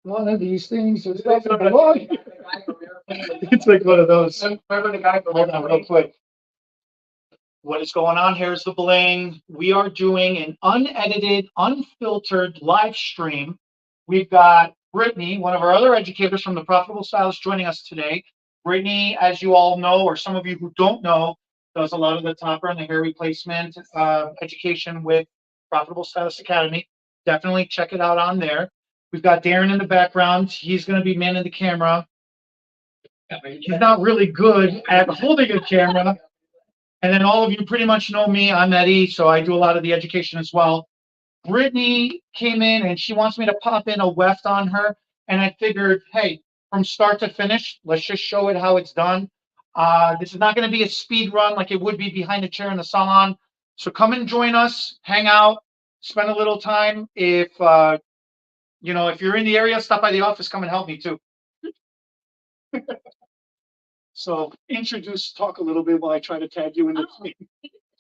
One of these things is doesn't belong. It's like one of those. Remember the guy from Hold on real quick. What is going on here is the bling. We are doing an unedited, unfiltered live stream. We've got Brittany, one of our other educators from the Profitable Stylist, joining us today. Brittany, as you all know, or some of you who don't know, does a lot of the topper and the hair replacement education with Profitable Stylist Academy. Definitely check it out on there. We've got Darren in the background. He's going to be manning the camera. He's not really good at holding a camera. And then all of you pretty much know me. I'm Eddie, so I do a lot of the education as well. Brittany came in and she wants me to pop in a weft on her. And I figured, hey, from start to finish, let's just show it how it's done. This is not going to be a speed run like it would be behind a chair in the salon. So come and join us, hang out, spend a little time. If if you're in the area, stop by the office, come and help me too. So talk a little bit while I try to tag you in the thing.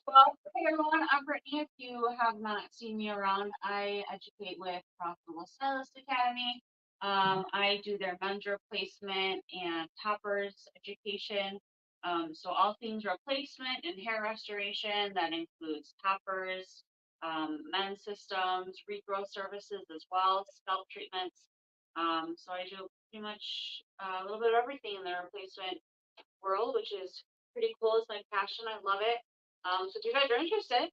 Well, hey everyone, I'm Brittany. If you have not seen me around, I educate with Profitable Stylist Academy. I do their men's replacement and toppers education. So all things replacement and hair restoration, that includes toppers, men's systems, regrowth services as well, scalp treatments. So I do pretty much a little bit of everything in the replacement world, which is pretty cool. It's my passion. I love it. So if you guys are interested,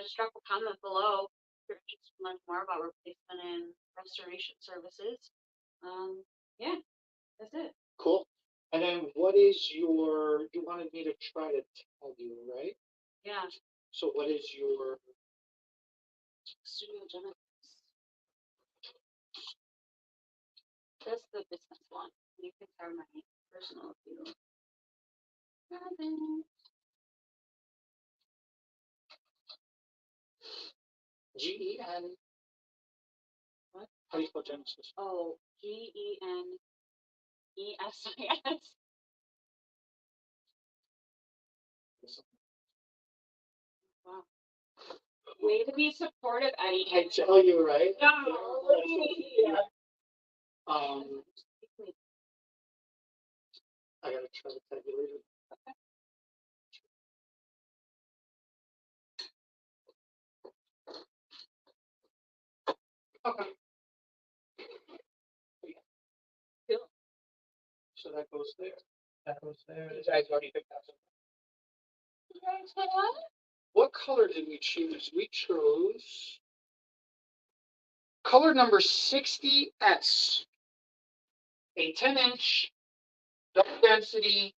just drop a comment below if you're interested to learn more about replacement and restoration services. Yeah, that's it. Cool. And then what is you wanted me to try to tell you, right? Yeah. So what is your Studio Genesis? That's the business one. You can try my personal if you haven't. GEN? What? How do you spell Genesis? Oh, GENESIS. Wow. Way to be supportive, Eddie. I tell you, right? No. I gotta try to tell you later. Okay. Cool. So that goes there. That goes there. You guys already picked out some. What color did we choose? We chose color number 60S. A 10-inch double density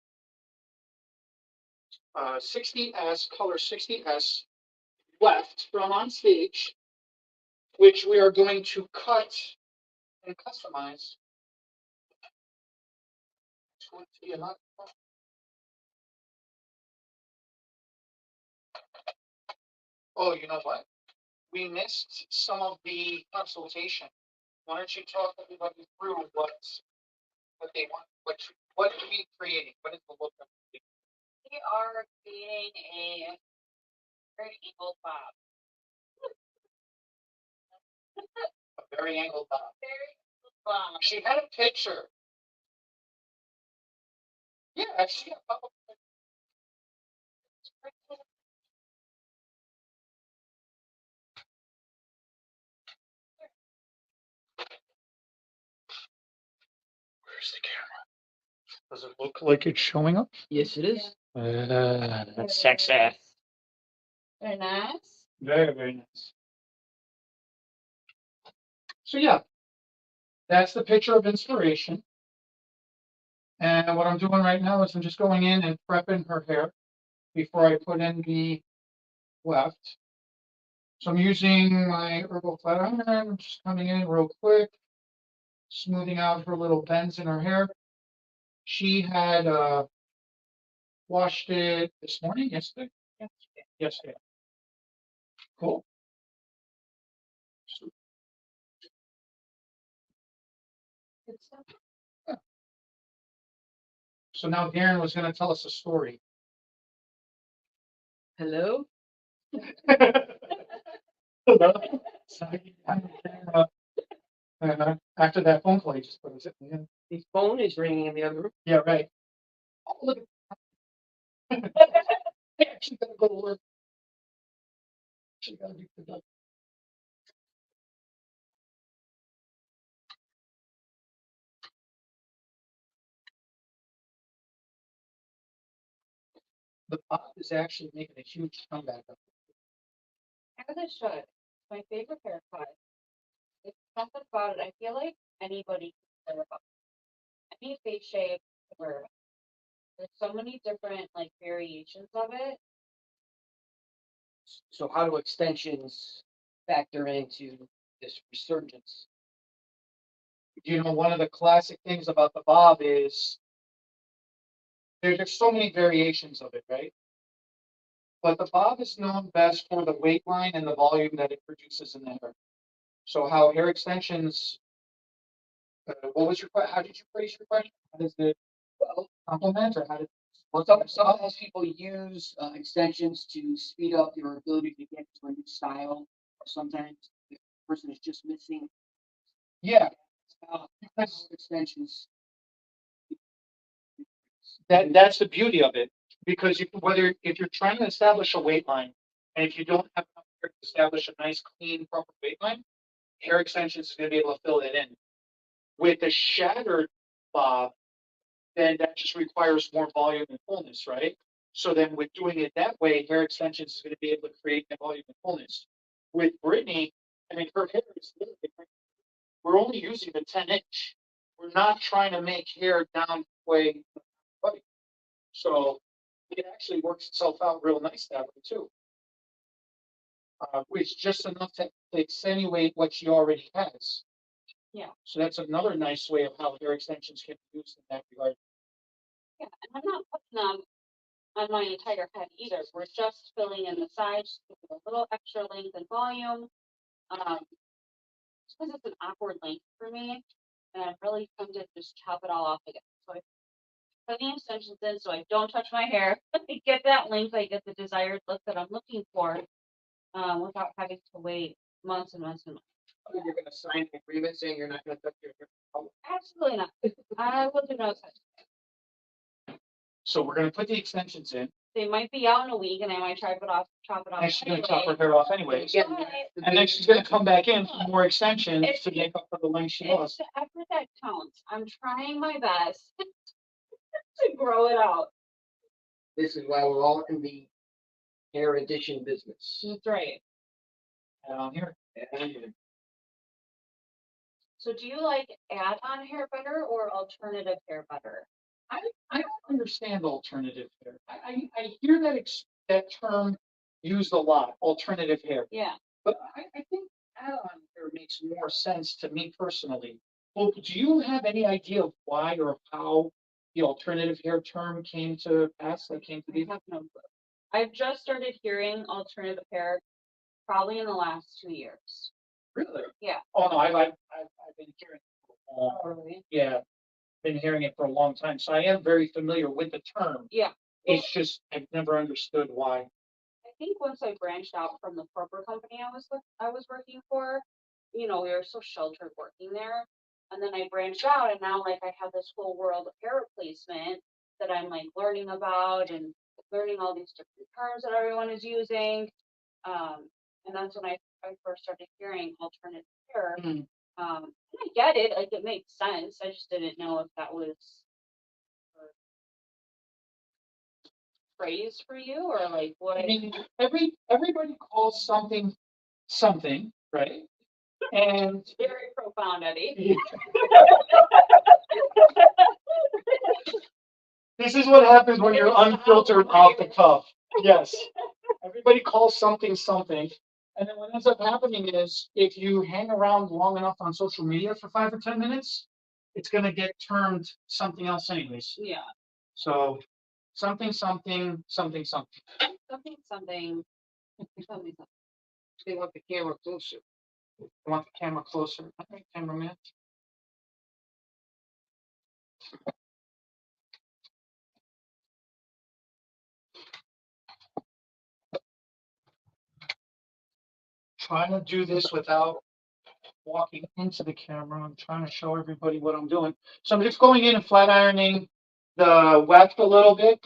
60S, color 60S, left from on stage, which we are going to cut and customize to be a lot. Oh, you know what? We missed some of the consultation. Why don't you talk everybody through what they want, what are we creating? What is the look of it? We are creating a very angled bob. A very angled bob. Very angled bob. She had a picture. Yeah, she had a couple. Where's the camera? Does it look like it's showing up? Yes, it is. That's sexy. Very nice. Very, very nice. So yeah, that's the picture of inspiration. And what I'm doing right now is I'm just going in and prepping her hair before I put in the weft. So I'm using my herbal flat iron. I'm just coming in real quick, smoothing out her little bends in her hair. She had washed it this morning, yesterday. Yesterday. Cool. Good stuff. So now Darren was going to tell us a story. Hello. Hello. Sorry, I'm the camera. After that phone call, he just put it in. His phone is ringing in the other room. Yeah, right. Oh, look at. I actually gotta go to work. Actually gotta be productive. The Bob is actually making a huge comeback. As it should. My favorite haircut. It's something about it. I feel like anybody can wear it. Any face shape can wear it. There's so many different like variations of it. So how do extensions factor into this resurgence? You know, one of the classic things about the Bob is there's so many variations of it, right? But the Bob is known best for the weight line and the volume that it produces in the hair. So how hair extensions, what was your, how did you phrase your question? How does it complement or how did? Well, sometimes people use extensions to speed up your ability to get to a new style. Or sometimes the person is just missing Yeah, because extensions. that's the beauty of it. Because whether if you're trying to establish a weight line, and if you don't have enough hair to establish a nice, clean, proper weight line, hair extensions is going to be able to fill that in. With the shattered Bob, then that just requires more volume and fullness, right? So then with doing it that way, hair extensions is going to be able to create that volume and fullness. With Brittany, I mean, her hair is little different. We're only using the 10-inch. We're not trying to make hair down way. So it actually works itself out real nice that way too. It's just enough to accentuate what she already has. Yeah. So that's another nice way of how hair extensions can be used in that regard. Yeah, and I'm not putting them on my entire head either. We're just filling in the sides with a little extra length and volume. Because it's an awkward length for me, and I'm really tempted to just chop it all off again. So I put the extensions in so I don't touch my hair. I get that length, I get the desired look that I'm looking for, without having to wait months and months and months. You're going to sign an agreement saying you're not going to touch your hair. Absolutely not. I will do no such. So we're gonna put the extensions in, They might be out in a week, and I might chop it off. and she's gonna chop her hair off anyways. Again, But And then she's gonna come back in for more extensions to make up for the length she it's lost. the effort that counts. I'm trying my best to grow it out. this is why we're all in the hair addition business. That's right. Down here. And So do you like add-on hair better or alternative hair better? I don't understand alternative hair. I hear that that term used a lot, alternative hair. Yeah. But I think add-on hair makes more sense to me personally. Well, do you have any idea of why or how the alternative hair term came to pass, that came to I be? have no clue. I've just started hearing alternative hair probably in the last 2 years. Really? Yeah. Oh, no, I've been hearing, Really? yeah, been hearing it for a long time, so I am very familiar with the term. Yeah. It's just, I've never understood why. I think once I branched out from the corporate company I was working for, we were so sheltered working there. And then I branched out and now like I have this whole world of hair replacement that I'm like learning about and learning all these different terms that everyone is using. And that's when I first started hearing alternative hair. Mhm. And I get it, like it makes sense. I just didn't know if that was a phrase for you or like what I mean, everybody calls something something, right? And very profound, Eddie. this is what happens when you're unfiltered off the cuff. Yes. Everybody calls something something. And then what ends up happening is if you hang around long enough on social media for 5 or 10 minutes, it's going to get termed something else anyways. Yeah. So something, something, something, something. Something, something, something. they want the camera closer. I want the camera closer. Okay, cameraman. Trying to do this without walking into the camera. I'm trying to show everybody what I'm doing. So I'm just going in and flat ironing the weft a little bit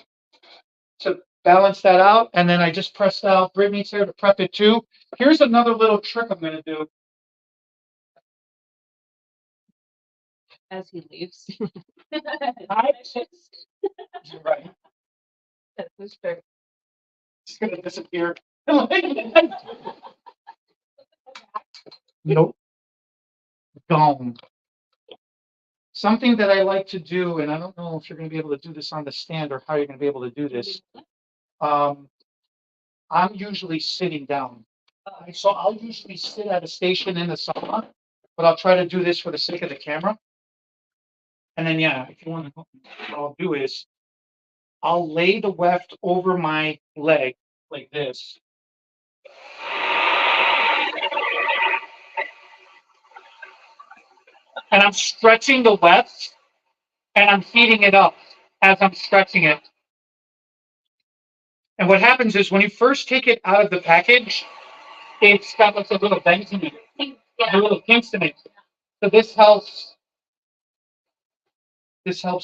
to balance that out. And then I just pressed out. Brittany's here to prep it too. Here's another little trick I'm going to do. As he leaves. You're right. That's fair. It's going to disappear. Nope. Gone. Something that I like to do, and I don't know if you're going to be able to do this on the stand or how you're going to be able to do this. I'm usually sitting down. So I'll usually sit at a station in the sauna, but I'll try to do this for the sake of the camera. And then, yeah, if you want to, what I'll do is I'll lay the weft over my leg like this. And I'm stretching the weft and I'm heating it up as I'm stretching it. And what happens is when you first take it out of the package, it's got like a little bends in it, a little kinks in it. So this helps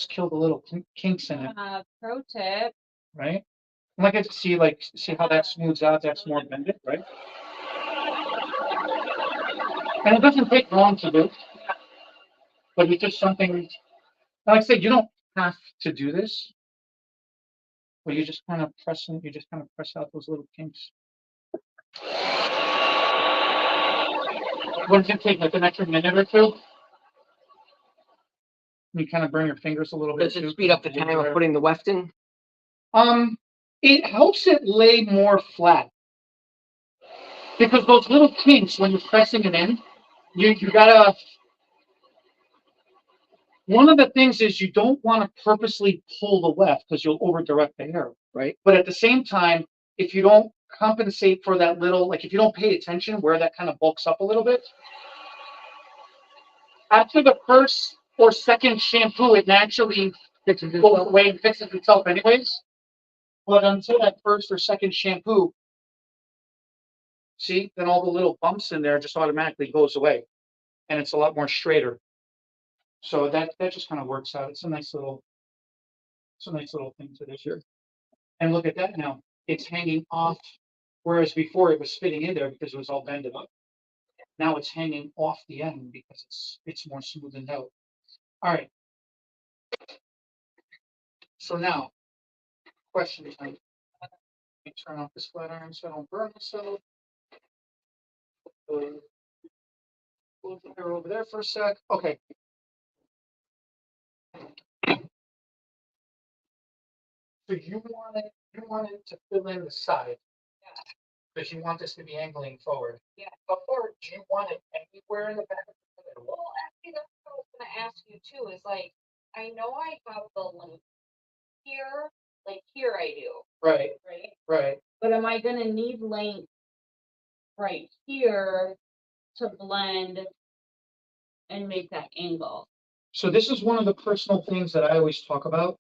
kill the little kinks in it, Pro tip. right? And like I see how that smooths out, that's more bended, right? And it doesn't take long to do, but it's just something, like I said, you don't have to do this, but you just kind of press out those little kinks. What does it take, like an extra minute or two? You kind of burn your fingers a little bit. Does it speed up the time of putting the weft in? It helps it lay more flat. Because those little kinks, when you're pressing it in, you gotta. One of the things is you don't want to purposely pull the weft because you'll over direct the hair, right? But at the same time, if you don't compensate for that little, like if you don't pay attention where that kind of bulks up a little bit, after the first or second shampoo, it naturally goes away and fixes itself anyways. But until that first or second shampoo, see, then all the little bumps in there just automatically goes away, and it's a lot more straighter. So that just kind of works out. It's a nice little thing to this year. And look at that now. It's hanging off, whereas before it was fitting in there because it was all bended up. Now it's hanging off the end because it's more smoothened out. All right. So now, question time. Let me turn off this flat iron so I don't burn myself. Close the hair over there for a sec. Okay. So you want it to fill in the side. Because you want this to be angling forward. Yeah. Before, do you want it anywhere in the back of the head? Well, actually, that's what I was gonna ask you too, is like, I know I have the link here, like here I do, Right, right? right. But am I gonna need length right here to blend and make that angle? So this is one of the personal things that I always talk about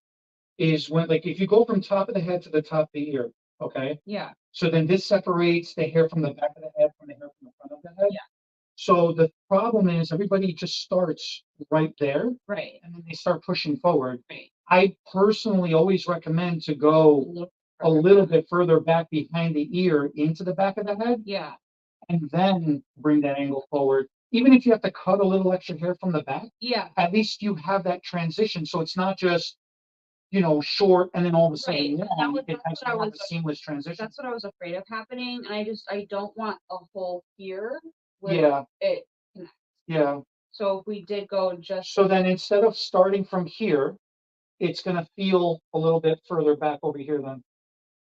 is when, like, if you go from top of the head to the top of the ear, okay? Yeah. So then this separates the hair from the back of the head from the hair from the front of the head. Yeah. So the problem is everybody just starts right there. Right. And then they start pushing forward. Right. I personally always recommend to go a little bit further back behind the ear into the back of the head. Yeah. And then bring that angle forward. Even if you have to cut a little extra hair from the back, Yeah. at least you have that transition. So it's not just, short and then all of a sudden long. It has to have a seamless transition. That's what I was afraid of happening. And I don't want a hole here where Yeah. it connects. Yeah. So if we did go just. So then instead of starting from here, it's gonna feel a little bit further back over here then.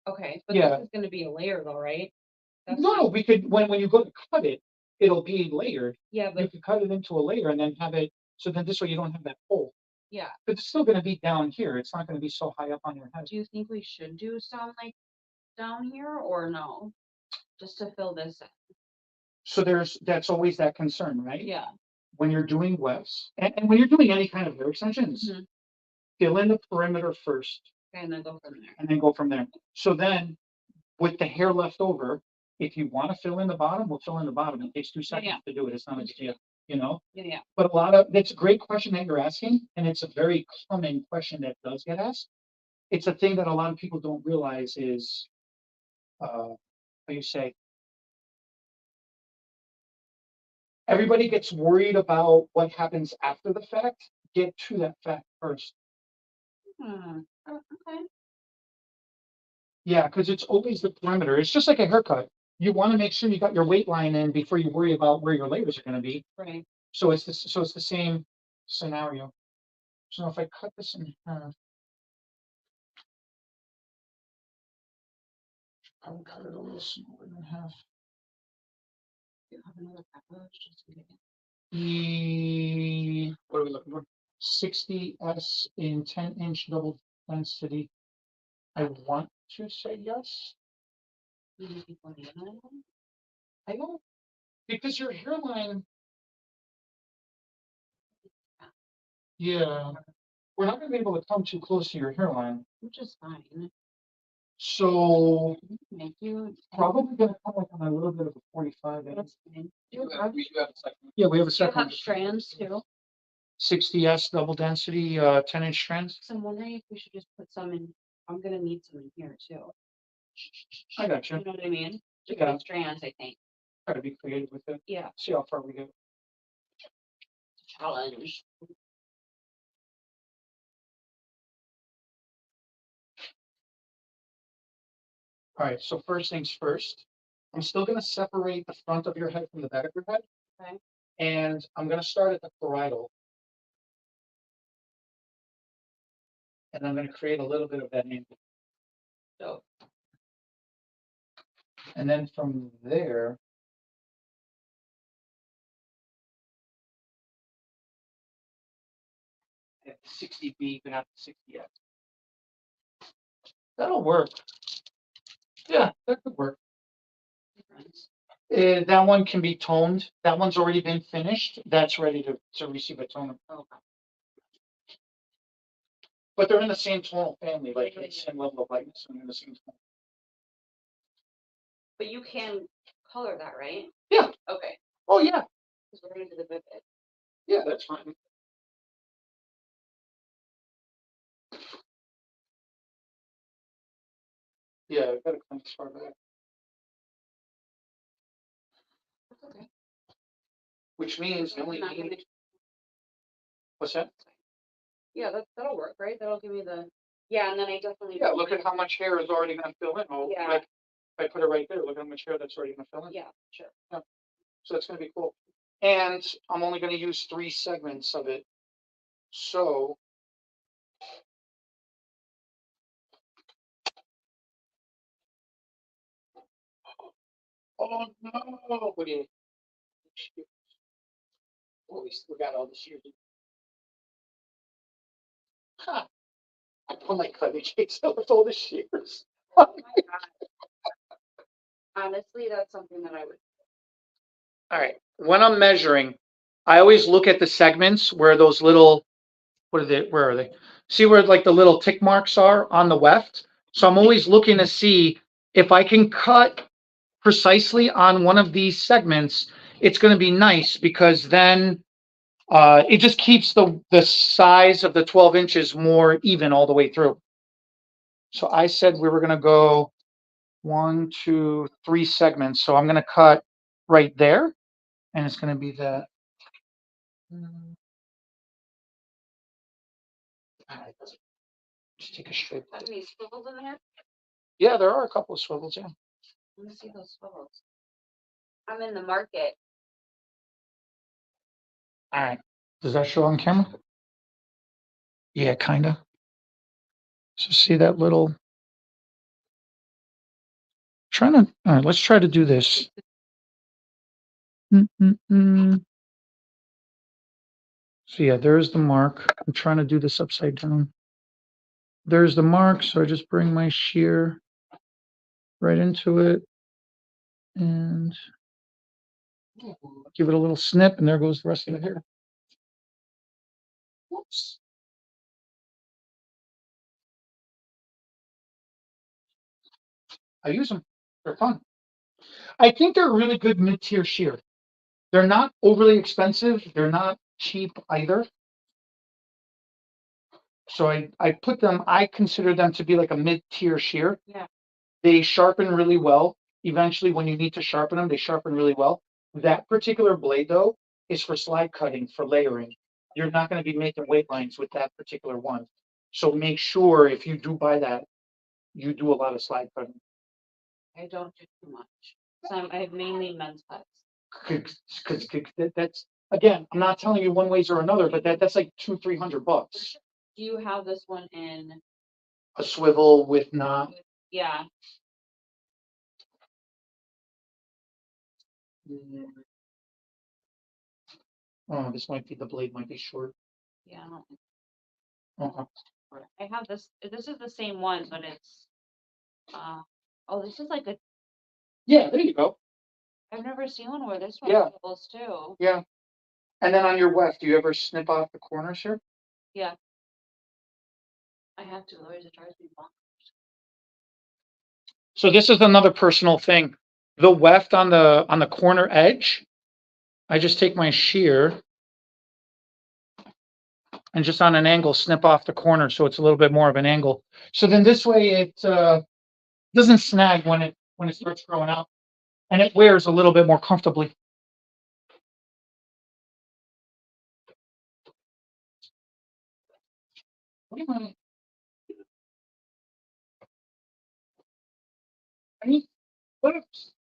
Okay, but Yeah. this is gonna be a layer though, right? No, we could, when you go to cut it, it'll be layered. Yeah, You but could cut it into a layer and then have it, so then this way you don't have that hole. yeah. But it's still gonna be down here. It's not gonna be so high up on your head. Do you think we should do some like down here or no? Just to fill this in. So that's always that concern, right? Yeah. When you're doing wefts, and when you're doing any kind of hair extensions, Mhm. fill in the perimeter first Okay, and then go from there. and then go from there. So then with the hair left over, if you want to fill in the bottom, we'll fill in the bottom. It takes 2 seconds Yeah. to do it. It's not a big deal. you know? Yeah. But that's a great question that you're asking, and it's a very common question that does get asked. It's a thing that a lot of people don't realize is, how you say, everybody gets worried about what happens after the fact. Get to that fact first. Okay. Yeah, because it's always the perimeter. It's just like a haircut. You want to make sure you got your weight line in before you worry about where your layers are going to be. Right. So it's the same scenario. So if I cut this in half, I would cut it a little smaller than half. You have another package, just in case. What are we looking for? 60S in 10-inch double density. I want to say yes. Maybe 49. I don't, because your hairline, yeah, we're not going to be able to come too close to your hairline. Which is fine. So Thank you. probably going to come like on a little bit of a 45 inch. That's fine. We do have a second. Yeah, we have a Do you second. have strands too? 60S double density, 10-inch strands. So I'm wondering if we should just put some in. I'm gonna need some in here too. I got you. You know what I mean? Just Yeah. with strands, I think. Try to be creative with it. Yeah. See how far we get. Challenge. All right, so first things first, I'm still going to separate the front of your head from the back of your head. Okay. And I'm going to start at the parietal. And I'm going to create a little bit of that angle. So And then from there, at 60B, but not 60F. That'll work. Yeah, that could work. That one can be toned. That one's already been finished. That's ready to receive a toner. okay. But they're in the same tonal family, like the same level of lightness, and in the same tone. But you can color that, right? Yeah. Okay. Oh yeah. Because we're gonna do the vivid. Yeah, that's fine. Yeah, I've got to come as far back. That's okay. Which means the only Not gonna- need. What's that? Yeah, that'll work, right? That'll give me the. Yeah, and then I definitely. Yeah, look at how much hair is already going to fill in. Oh, Yeah. like if I put it right there, look how much hair that's already going to fill in. Yeah, sure. So that's going to be cool. And I'm only going to use 3 segments of it. So. Oh no! What do you? Oh, we still got all the shears. Huh. I put my cutting cakes out with all the shears. Oh my God. Honestly, that's something that I would. All right. When I'm measuring, I always look at the segments where those little, where are they? See where like the little tick marks are on the weft? So I'm always looking to see if I can cut precisely on one of these segments, it's going to be nice because then it just keeps the size of the 12 inches more even all the way through. So I said we were going to go 1, 2, 3 segments. So I'm going to cut right there, and it's going to be that. Just take a straight. Have any swivels in there? Yeah, there are a couple of swivels. Yeah. Let me see those swivels. I'm in the market. All right. Does that show on camera? Yeah, kind of. So see that little. All right, let's try to do this. So yeah, there's the mark. I'm trying to do this upside down. There's the mark, so I just bring my shear right into it and give it a little snip, and there goes the rest of the hair. Whoops. I use them. They're fun. I think they're a really good mid-tier shear. They're not overly expensive. They're not cheap either. So I put them, I consider them to be like a mid-tier shear. Yeah. They sharpen really well. Eventually, when you need to sharpen them, they sharpen really well. That particular blade though is for slide cutting, for layering. You're not going to be making weight lines with that particular one. So make sure if you do buy that, you do a lot of slide cutting. I don't do too much. So I have mainly men's cuts. Because that's, again, I'm not telling you one ways or another, but that's like $200-300. Do you have this one in? A swivel with not. Yeah. Oh, this might be, the blade might be short. Yeah. I don't think Uh-huh. I have this. This is the same one, but it's. Oh, this is like a. Yeah, there you go. I've never seen one where this one Yeah. swivels too. Yeah. And then on your weft, do you ever snip off the corners here? Yeah. I have to, otherwise it drives me bonkers. So this is another personal thing. The weft on the corner edge, I just take my shear and just on an angle snip off the corner so it's a little bit more of an angle. So then this way it doesn't snag when it starts growing out, and it wears a little bit more comfortably. What do you want? Any clips?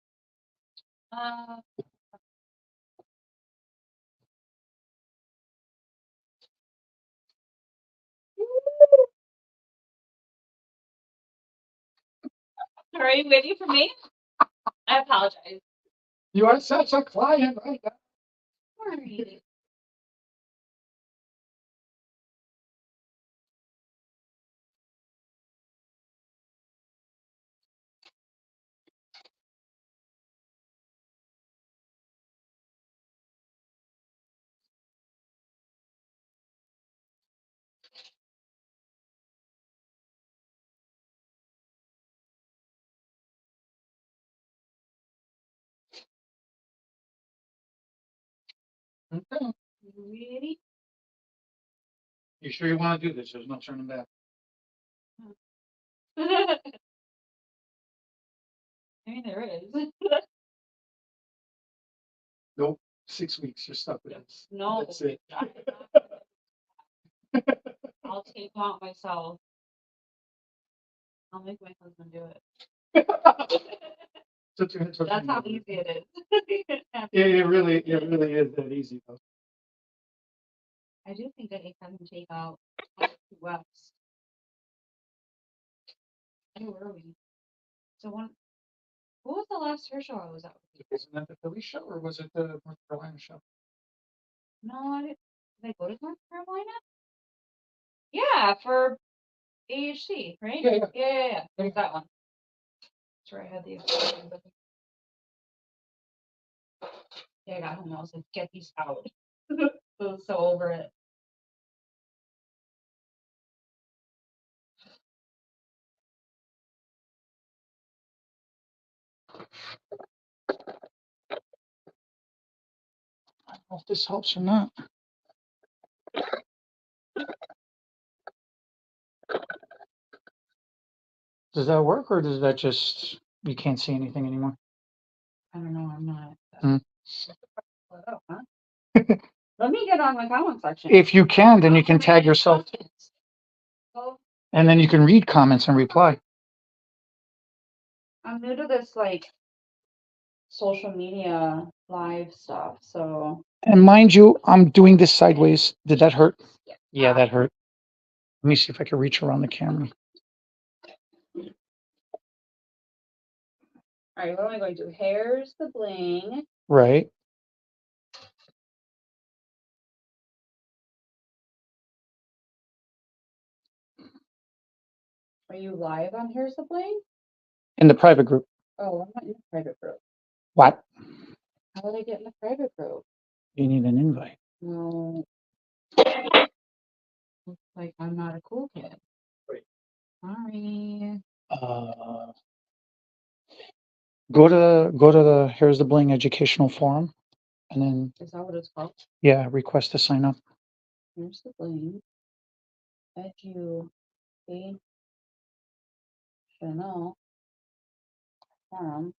Uh, are you waiting for me? I apologize. You are such a client, right? Sorry. Okay. Really? You sure you want to do this? There's no turning back. I mean, there is. Nope. 6 weeks. You're stuck with this. No. That's it. I'll take them out myself. I'll make my husband do it. That's how easy it is. Yeah, it really is that easy though. I do think that it can take out two webs. Where were we? So what was the last hair show I was at? Wasn't that the Philly show or was it the North Carolina show? No, I didn't. Did I go to North Carolina? Yeah, for AHC, right? Yeah. Yeah. There's that one. That's where I had the. Yeah, I got home and I was like, get these out. I was so over it. I don't know if this helps or not. Does that work or does that just, you can't see anything anymore? I don't know. I'm not. Hmm. What up, huh? Let me get on my comment section. If you can, then you can tag yourself Oh, and then you can read comments and reply. I'm new to this like social media live stuff, so And mind you, I'm doing this sideways. Did that hurt? Yeah. Yeah, that hurt. Let me see if I can reach around the camera. all right, what am I going to do? Here's the bling. Right. Are you live on Here's the Bling? In the private group. Oh, I'm not in the private group. What? How did I get in the private group? You need an invite. No. Looks like I'm not a cool kid. Right. Sorry. Go to the Here's the Bling educational forum and then, Is that what it's called? yeah, request to sign up. Here's the bling. Education. Forum.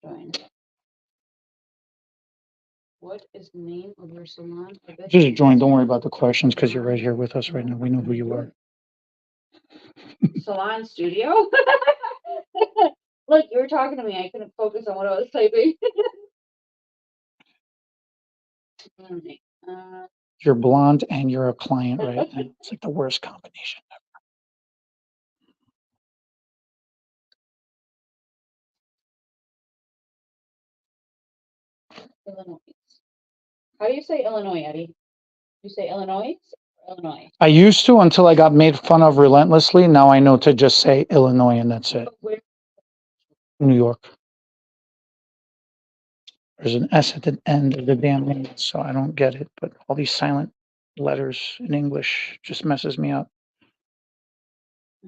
Join. What is the name of your salon? Just join. Don't worry about the questions because you're right here with us right now. We know who you are. Salon studio? Look, you were talking to me. I couldn't focus on what I was typing. Alright, You're blonde and you're a client, right? And it's like the worst combination. Illinois. How do you say Illinois, Eddie? You say Illinois or Illinois? I used to until I got made fun of relentlessly. Now I know to just say Illinois and that's it. But where? New York. There's an S at the end of the damn name, so I don't get it. But all these silent letters in English just messes me up.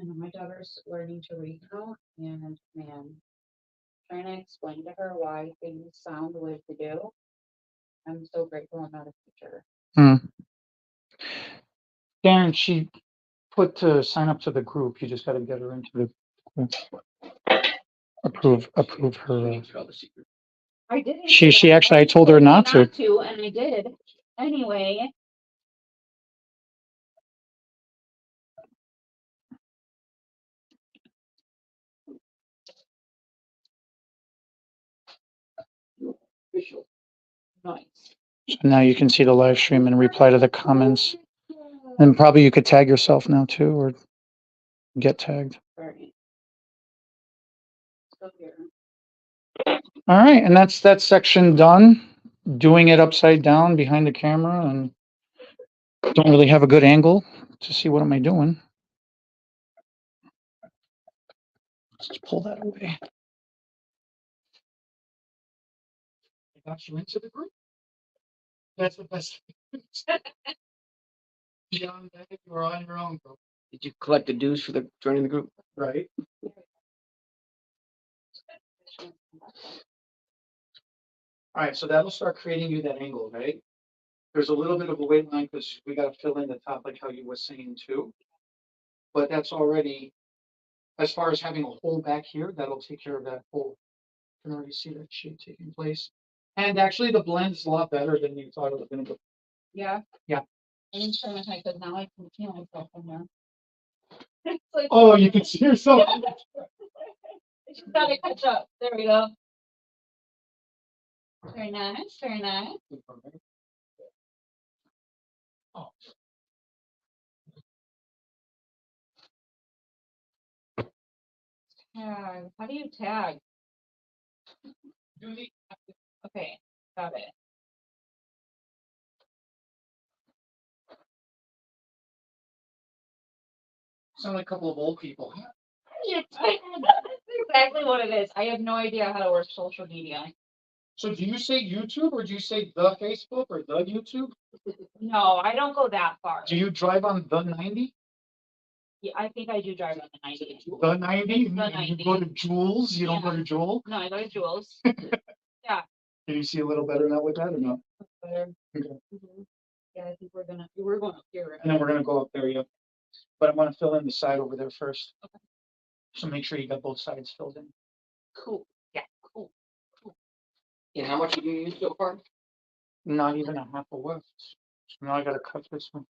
I know my daughter's learning to read now, and man, trying to explain to her why things sound the way they do. I'm so grateful I'm not a teacher. Darren, she put to sign up to the group. You just got to get her into the group. Approve her. I did. She actually, I told her not to. And I did. Anyway. Official. Nice. So now you can see the live stream and reply to the comments. And probably you could tag yourself now too, or get tagged. Sorry. So here. All right, and that's that section done. Doing it upside down behind the camera and don't really have a good angle to see what am I doing. Let's just pull that away. I got you into the group. That's the best. Beyond that, you're on your own, bro. Did you collect the dues for the joining the group? Right. All right, so that'll start creating you that angle, right? There's a little bit of a weight line because we got to fill in the top like how you were saying too. But that's already, as far as having a hole back here, that'll take care of that hole. You can already see that shape taking place. And actually the blend's a lot better than you thought it was gonna go. Yeah. Yeah. I didn't turn my head because now I can see myself in there. It's like, Oh, you can see yourself. I just gotta catch up. There we go. Very nice, very nice. Oh. Tag. How do you tag? Do the Okay, got it. sound like a couple of old people. That's exactly what it is. I have no idea how to work social media. So do you say YouTube or do you say the Facebook or the YouTube? No, I don't go that far. Do you drive on the 90? Yeah, I think I do drive on the 90. The 90? The You go to 90. Jules, you don't go to Jewel? No, I go to Jules. Can you see a little better now with that or not? Better. Okay. Mhm. Yeah, I think we're going up here. Right? And then we're gonna go up there, yeah. But I wanna fill in the side over there first. Okay. So make sure you got both sides filled in. Cool. Yeah, cool. And how much have you used so far? Not even a half a left. So now I gotta cut this one.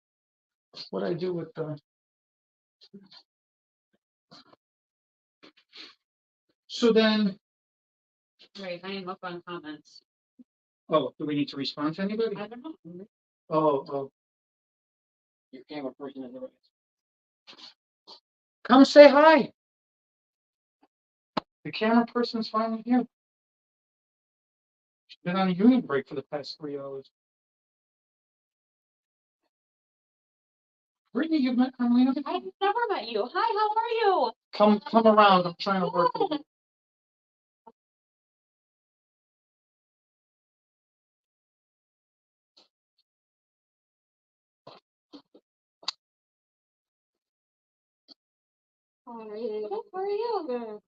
What I do with the. So then, Right, I am up on comments. oh, do we need to respond to anybody? I don't know. Oh, Your camera person is the right. come say hi. The camera person's finally here. She's been on a union break for the past 3 hours. Brittany, you've met Carmelina before? I've never met you. Hi, how are you? Come around. I'm trying to work with you. How are you? How are you?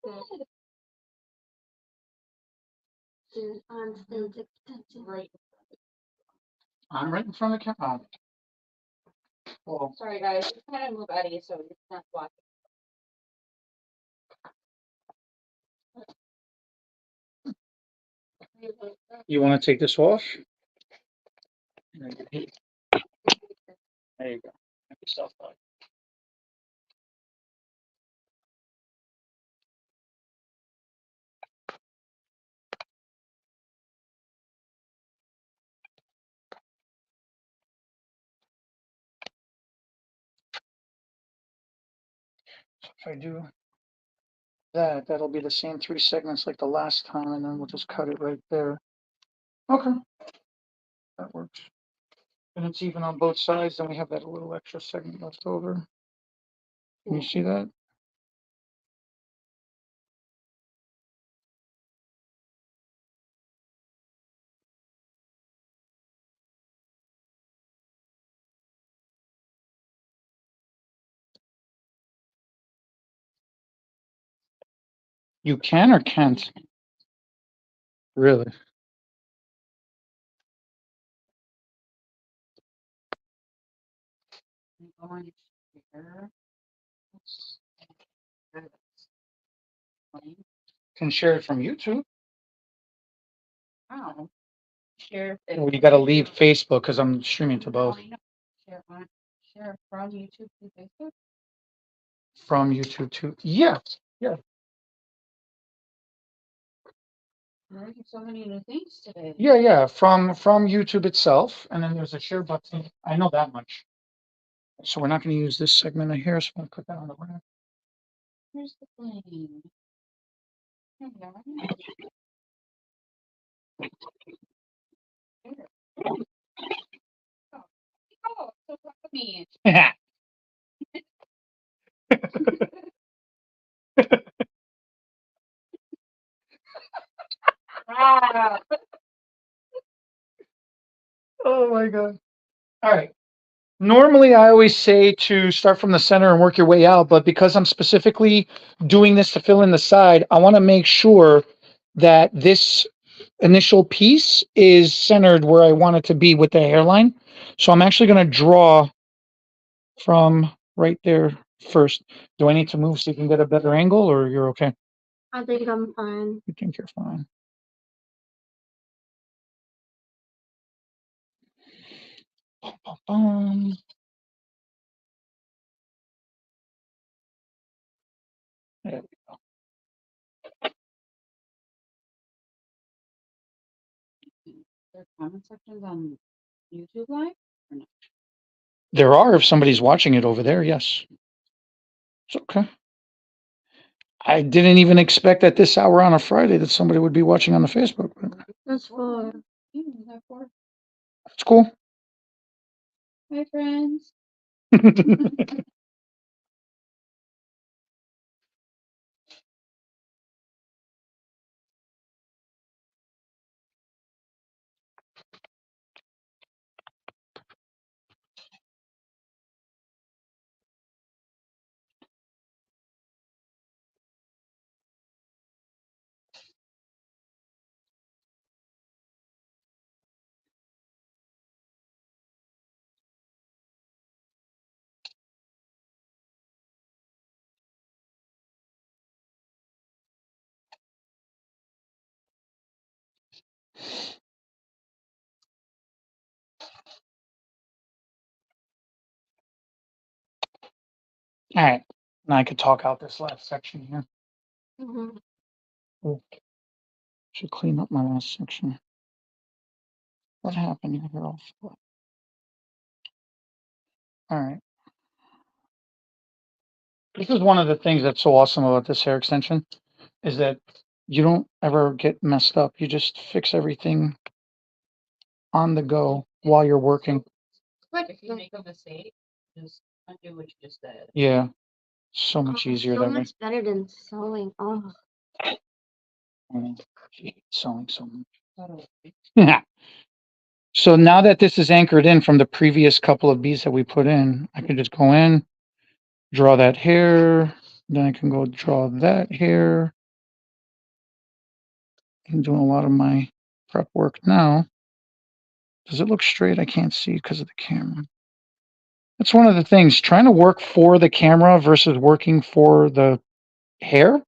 Good. Right. I'm right in front of the camera. Well, Sorry, guys. Just kind of move Eddie so it's not blocking. you want to take this off? There you go. Have yourself fun. So if I do that, that'll be the same 3 segments like the last time, and then we'll just cut it right there. Okay, that works. And it's even on both sides, then we have that little extra segment left over. Can you see that? You can or can't? Really? Go on share. Can share it from YouTube. Wow. Share. Well, you gotta leave Facebook because I'm streaming to both. Share from YouTube to Facebook. From YouTube to, yeah. Learning so many new things today. Yeah, from YouTube itself, and then there's a share button. I know that much. So we're not gonna use this segment of here, so I'm gonna put that on the rack. Here's the thing. Here we are. Oh, so proud of me. Wow. Oh my God. All right. Normally, I always say to start from the center and work your way out, but because I'm specifically doing this to fill in the side, I want to make sure that this initial piece is centered where I want it to be with the hairline. So I'm actually going to draw from right there first. Do I need to move so you can get a better angle, or you're okay? I think I'm fine. You think you're fine. Um, there we go. There comment sections on YouTube Live or no? There are, if somebody's watching it over there, yes. It's okay. I didn't even expect at this hour on a Friday that somebody would be watching on the Facebook. But That's for that's cool. Hi, friends. All right. Now I could talk out this last section here. Mhm. Oh, should clean up my last section. What happened here? All right. This is one of the things that's so awesome about this hair extension is that you don't ever get messed up. You just fix everything on the go while you're working. But if you make a mistake, just undo what you just said. Yeah. So much easier So that way. much better than sewing. Oh, I hate sewing so Totally. much. So now that this is anchored in from the previous couple of beads that we put in, I can just go in, draw that hair, then I can go draw that hair. I'm doing a lot of my prep work now. Does it look straight? I can't see because of the camera. That's one of the things, trying to work for the camera versus working for the hair.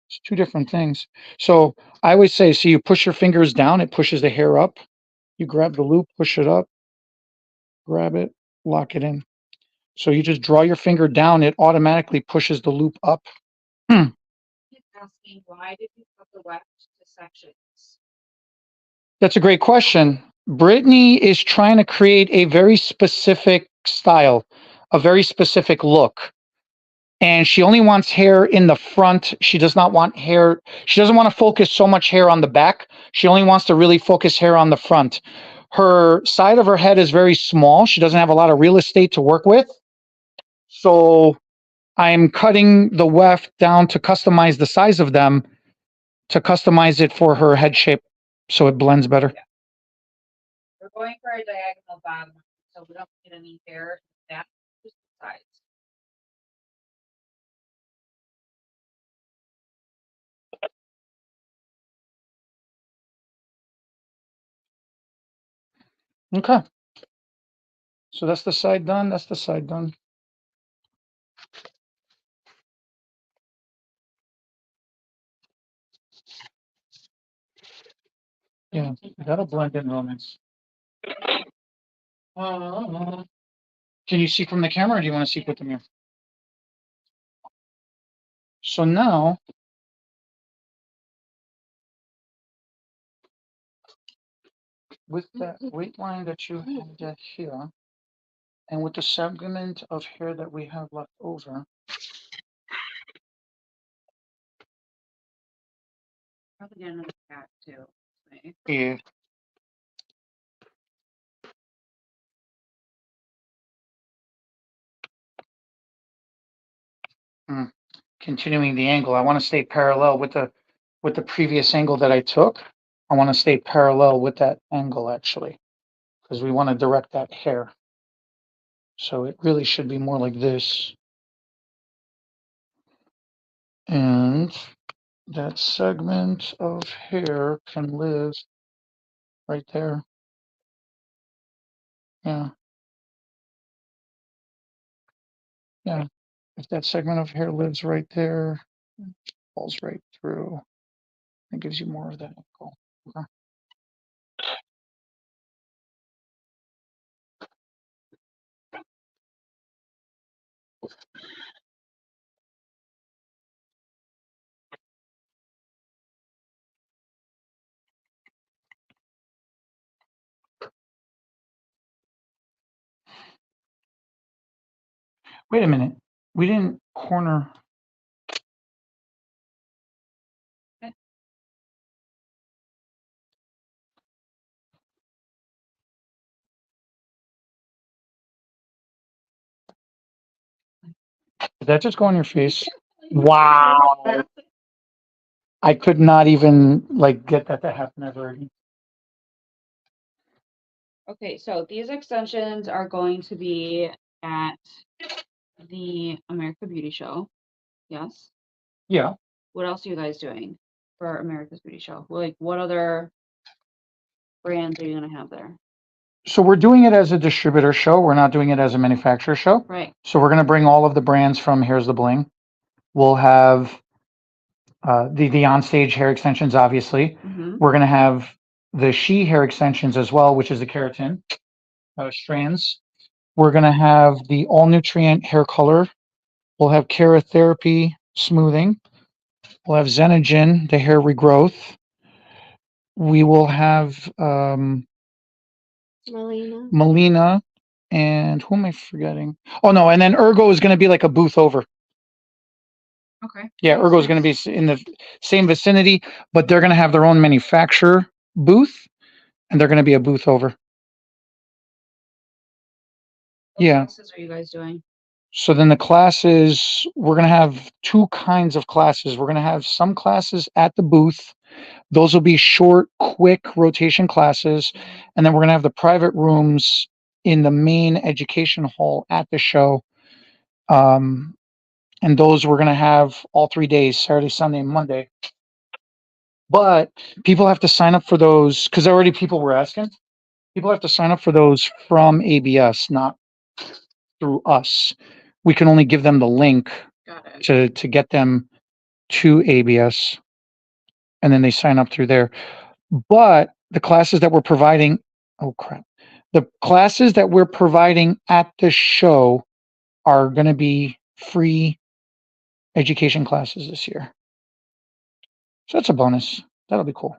It's two different things. So I always say, so you push your fingers down, it pushes the hair up. You grab the loop, push it up, grab it, lock it in. So you just draw your finger down, it automatically pushes the loop up. He's asking, why did you cut the weft to sections? That's a great question. Brittany is trying to create a very specific style, a very specific look. And she only wants hair in the front. She does not want hair. She doesn't want to focus so much hair on the back. She only wants to really focus hair on the front. Her side of her head is very small. She doesn't have a lot of real estate to work with. So I'm cutting the weft down to customize the size of them, to customize it for her head shape so it blends better. Yeah. We're going for a diagonal bottom, so we don't need any hair. That's just the sides. Okay. So that's the side done. That's the side done. Yeah, that'll blend in real nice. Can you see from the camera or do you want to see with the mirror? So now, with that weight line that you had here, and with the segment of hair that we have left over, Probably get another cat too. Okay. yeah, continuing the angle, I want to stay parallel with the previous angle that I took. I want to stay parallel with that angle actually, because we want to direct that hair. So it really should be more like this. And that segment of hair can live right there. Yeah. Yeah. If that segment of hair lives right there, falls right through, it gives you more of that angle. Okay. Wait a minute. We didn't corner. Did that just go on your face? Wow. I could not even like get that to happen ever again. Okay, so these extensions are going to be at the America Beauty Show. Yes. Yeah. What else are you guys doing for America's Beauty Show? Like, what other brands are you gonna have there? So we're doing it as a distributor show. We're not doing it as a manufacturer show. Right. So we're going to bring all of the brands from Here's the Bling. We'll have the onstage hair extensions, obviously. Mm-hmm. We're going to have the She hair extensions as well, which is the keratin strands. We're going to have the all nutrient hair color. We'll have Keratherapy smoothing. We'll have Xenogen, the hair regrowth. We will have Melina, and who am I forgetting? Oh no, and then Ergo is going to be like a booth over. Okay. Yeah, Ergo is going to be in the same vicinity, but they're going to have their own manufacturer booth, and they're going to be a booth over. What Yeah. classes are you guys doing? So then the classes, we're going to have two kinds of classes. We're going to have some classes at the booth. Those will be short, quick rotation classes. And then we're going to have the private rooms in the main education hall at the show. And those we're going to have all 3 days, Saturday, Sunday, and Monday. But people have to sign up for those because already people were asking. People have to sign up for those from ABS, not through us. We can only give them the link Got it. to get them to ABS, and then they sign up through there. But the classes that we're providing, oh crap, the classes that we're providing at the show are going to be free education classes this year. So that's a bonus. That'll be cool.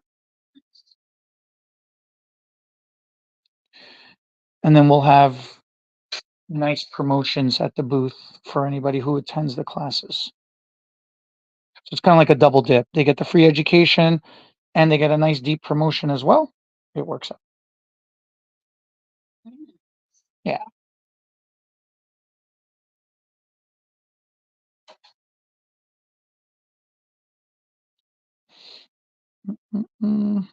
And then we'll have nice promotions at the booth for anybody who attends the classes. So it's kind of like a double dip. They get the free education and they get a nice deep promotion as well. It works out. Yeah. Mm-mm.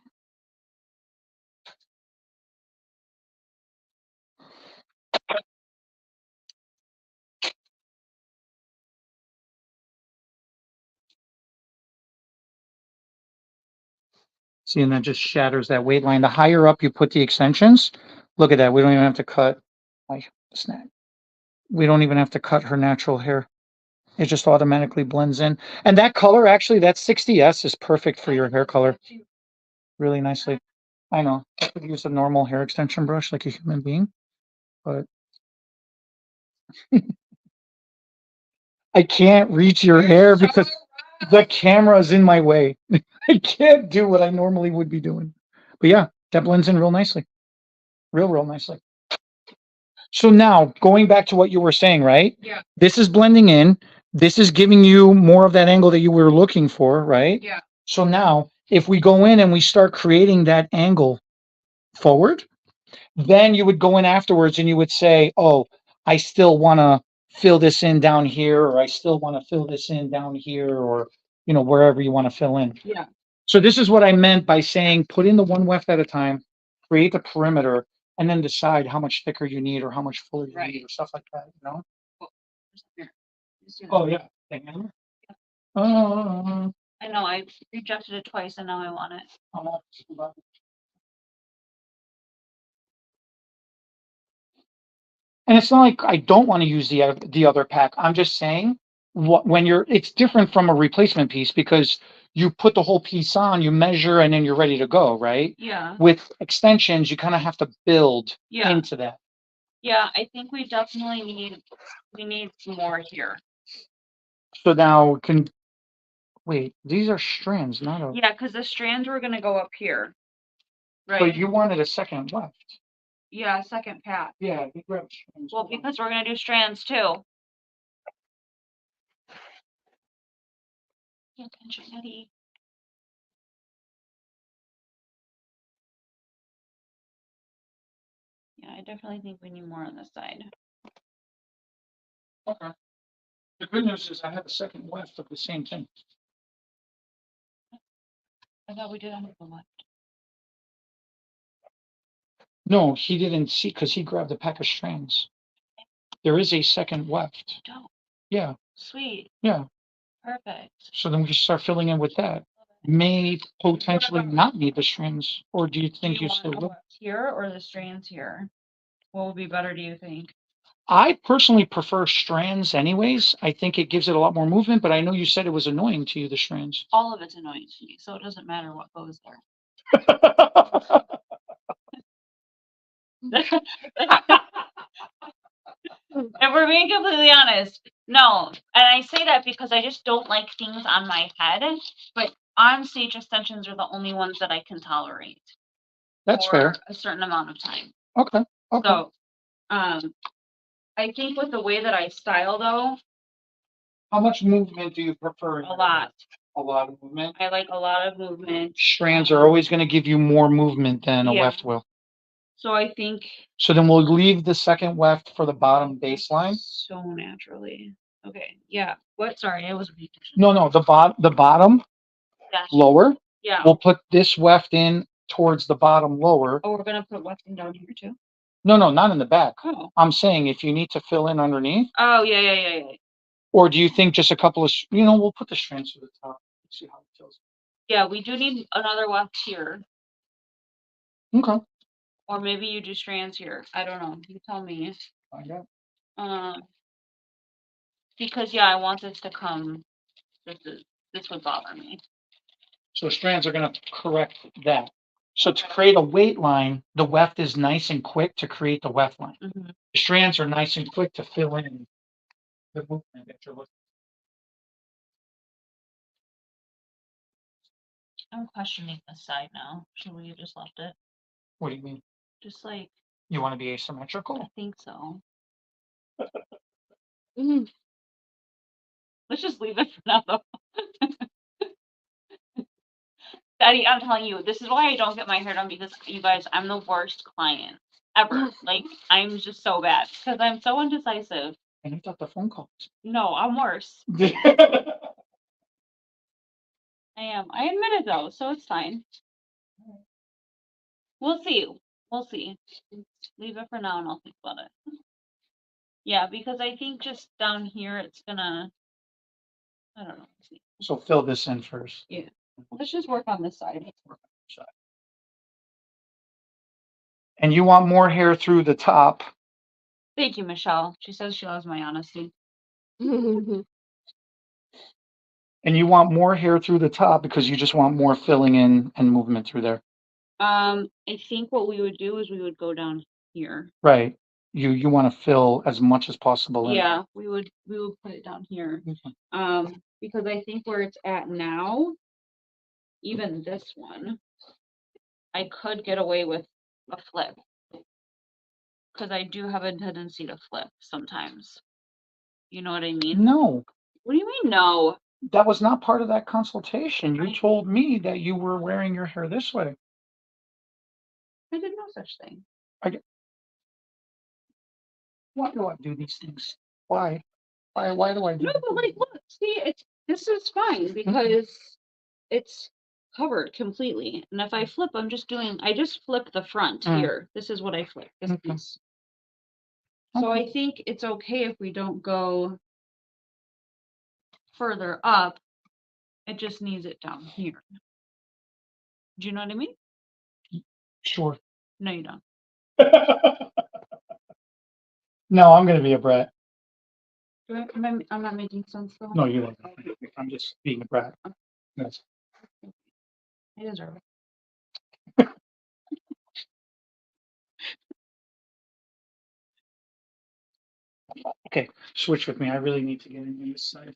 See, and that just shatters that weight line. The higher up you put the extensions, look at that. We don't even have to cut. My snap. We don't even have to cut her natural hair. It just automatically blends in. And that color, actually, that 60S is perfect for your hair color. Really nicely. I know. I could use a normal hair extension brush like a human being, but I can't reach your hair because the camera is in my way. I can't do what I normally would be doing. But yeah, that blends in real nicely. Real nicely. So now going back to what you were saying, right? Yeah. This is blending in. This is giving you more of that angle that you were looking for, right? Yeah. So now if we go in and we start creating that angle forward, then you would go in afterwards and you would say, oh, I still want to fill this in down here, or I still want to fill this in down here, or, you know, wherever you want to fill in. Yeah. So this is what I meant by saying, put in the one weft at a time, create the perimeter, and then decide how much thicker you need or how much fuller you Right. need or stuff like that, you know? Here. Just do that. Oh, yeah. The hammer? I know, I rejected it twice and now I want it. I'm all- And it's not like I don't want to use the other pack. I'm just saying when it's different from a replacement piece because you put the whole piece on, you measure, and then you're ready to go, right? Yeah. With extensions, you kind of have to build Yeah. into that. Yeah, I think we definitely need more here. So now wait, these are strands, not a. Yeah, because the strands were gonna go up here. Right. But you wanted a second left. Yeah, second pack. Yeah, you grabbed strands. Well, because we're gonna do strands too. Pay attention, Eddie. Yeah, I definitely think we need more on this side. Okay. The good news is I have a second left of the same thing. I thought we did on the left. No, he didn't see because he grabbed a pack of strands. There is a second left. Dope. Yeah, Sweet. yeah. Perfect. So then we can start filling in with that. May potentially not need the strands, or do you think Do you you still want will? what, here or the strands here? What would be better, do you think? I personally prefer strands anyways. I think it gives it a lot more movement, but I know you said it was annoying to you, the strands. All of it's annoying to me, so it doesn't matter what goes there. If we're being completely honest, no. And I say that because I just don't like things on my head. But on stage extensions are the only ones that I can tolerate That's for fair. a certain amount of time. Okay, okay. So, I think with the way that I style though, How much movement do you prefer? a lot. A lot of movement. I like a lot of movement. Strands are always going to give you more movement than a Yeah. weft will. So I think So then we'll leave the second weft for the bottom baseline. so naturally. Okay. Yeah. What? Sorry, I wasn't paying attention. No, the bottom Yeah. lower. Yeah. We'll put this weft in towards the bottom lower. Oh, we're gonna put wefting down here too. No, not in the back. Oh. I'm saying if you need to fill in underneath, Oh yeah. or do you think just a couple of, we'll put the strands to the top. See how it feels. Yeah, we do need another weft here, Okay. or maybe you do strands here. I don't know. You tell me. Find out. Because yeah, I want this to come. This would bother me. So strands are gonna correct that. So to create a weight line, the weft is nice and quick to create the weft line. Mm-hmm. The strands are nice and quick to fill in the movement that you're looking. I'm questioning this side now. Should we have just left it? What do you mean? Just like You want to be I asymmetrical? think so. Mhm. Let's just leave it for now, though. Daddy, I'm telling you, this is why I don't get my hair done because you guys, I'm the worst client ever. Like, I'm just so bad because I'm so indecisive. And you thought the phone calls. No, I'm worse. I am. I admit it though, so it's fine. We'll see. We'll see. Leave it for now and I'll think about it. Yeah, because I think just down here it's gonna, I don't know. Let's see. So fill this in first. Yeah. Let's just work on this side. And you want more hair through the top. Thank you, Michelle. She says she loves my honesty. Mhm. And you want more hair through the top because you just want more filling in and movement through there. I think what we would do is we would go down here. Right. You want to fill as much as possible in. Yeah, we would put it down here. Okay. Because I think where it's at now, even this one, I could get away with a flip. Because I do have a tendency to flip sometimes. You know what I mean? No, What do you mean no? that was not part of that consultation. You told me that you were wearing your hair this way. I did no such thing. Why do I do these things? Why? Why do I do No, but like, look, see, this is fine because it's covered completely. And if I flip, I just flip the front here. This is what I flip, this Okay. piece. So I think it's okay if we don't go further up. It just needs it down here. Do you know what I mean? Sure. No, you don't. No, I'm gonna be a brat. I'm not making sense though. No, you don't. I'm just being a brat. Yes. I deserve it. Okay, switch with me. I really need to get in this side.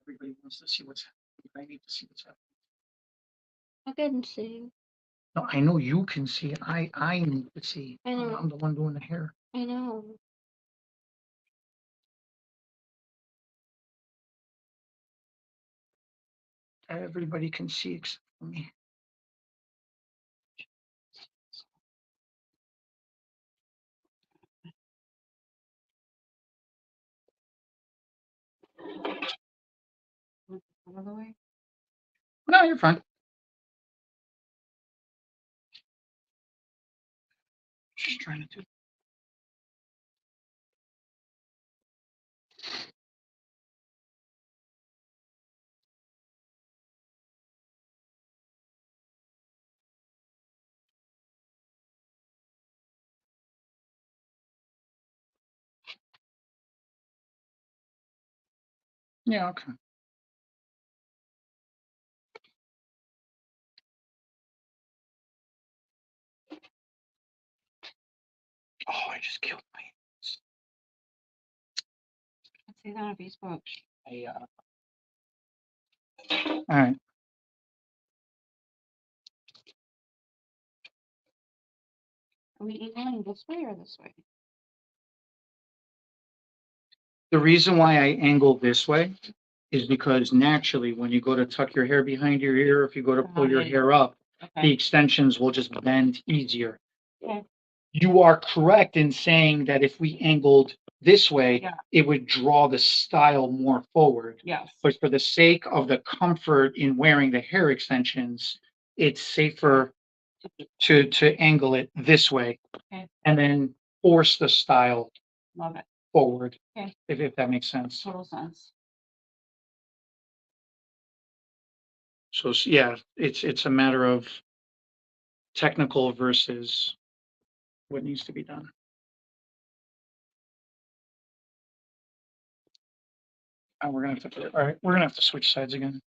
Everybody wants to see what's happening. I need to see what's happening. I can see. No, I know you can see. I need to see. I know. I'm the one doing the hair. I know. Everybody can see except for me. Out of the way. No, you're fine. Just trying to do. Yeah, okay. Oh, I just killed my. Let's see that on Facebook. All right. Are we going this way or this way? The reason why I angle this way is because naturally, when you go to tuck your hair behind your ear, if you go to pull your hair up, the extensions will just bend easier. Okay. You are correct in saying that if we angled this way, Yeah. it would draw the style more forward. Yes. But for the sake of the comfort in wearing the hair extensions, it's safer to angle it this way. Okay. And then force the style Love it. forward. Okay. If that makes sense. Total sense. So yeah, it's a matter of technical versus what needs to be done. And we're gonna have to, all right, we're gonna have to switch sides again.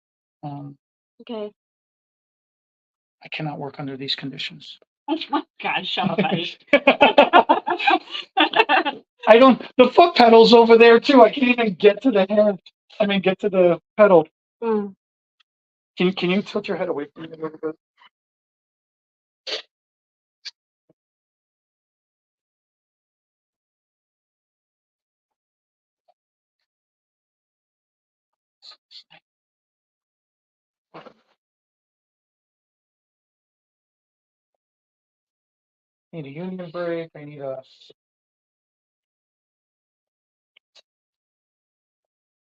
Okay. I cannot work under these conditions. Oh my God, shut up, Eddie. I don't, the foot pedal's over there too. I can't even get to the hand. Get to the pedal. Mm. Can you tilt your head away from me a little bit? Need a union brake. I need a.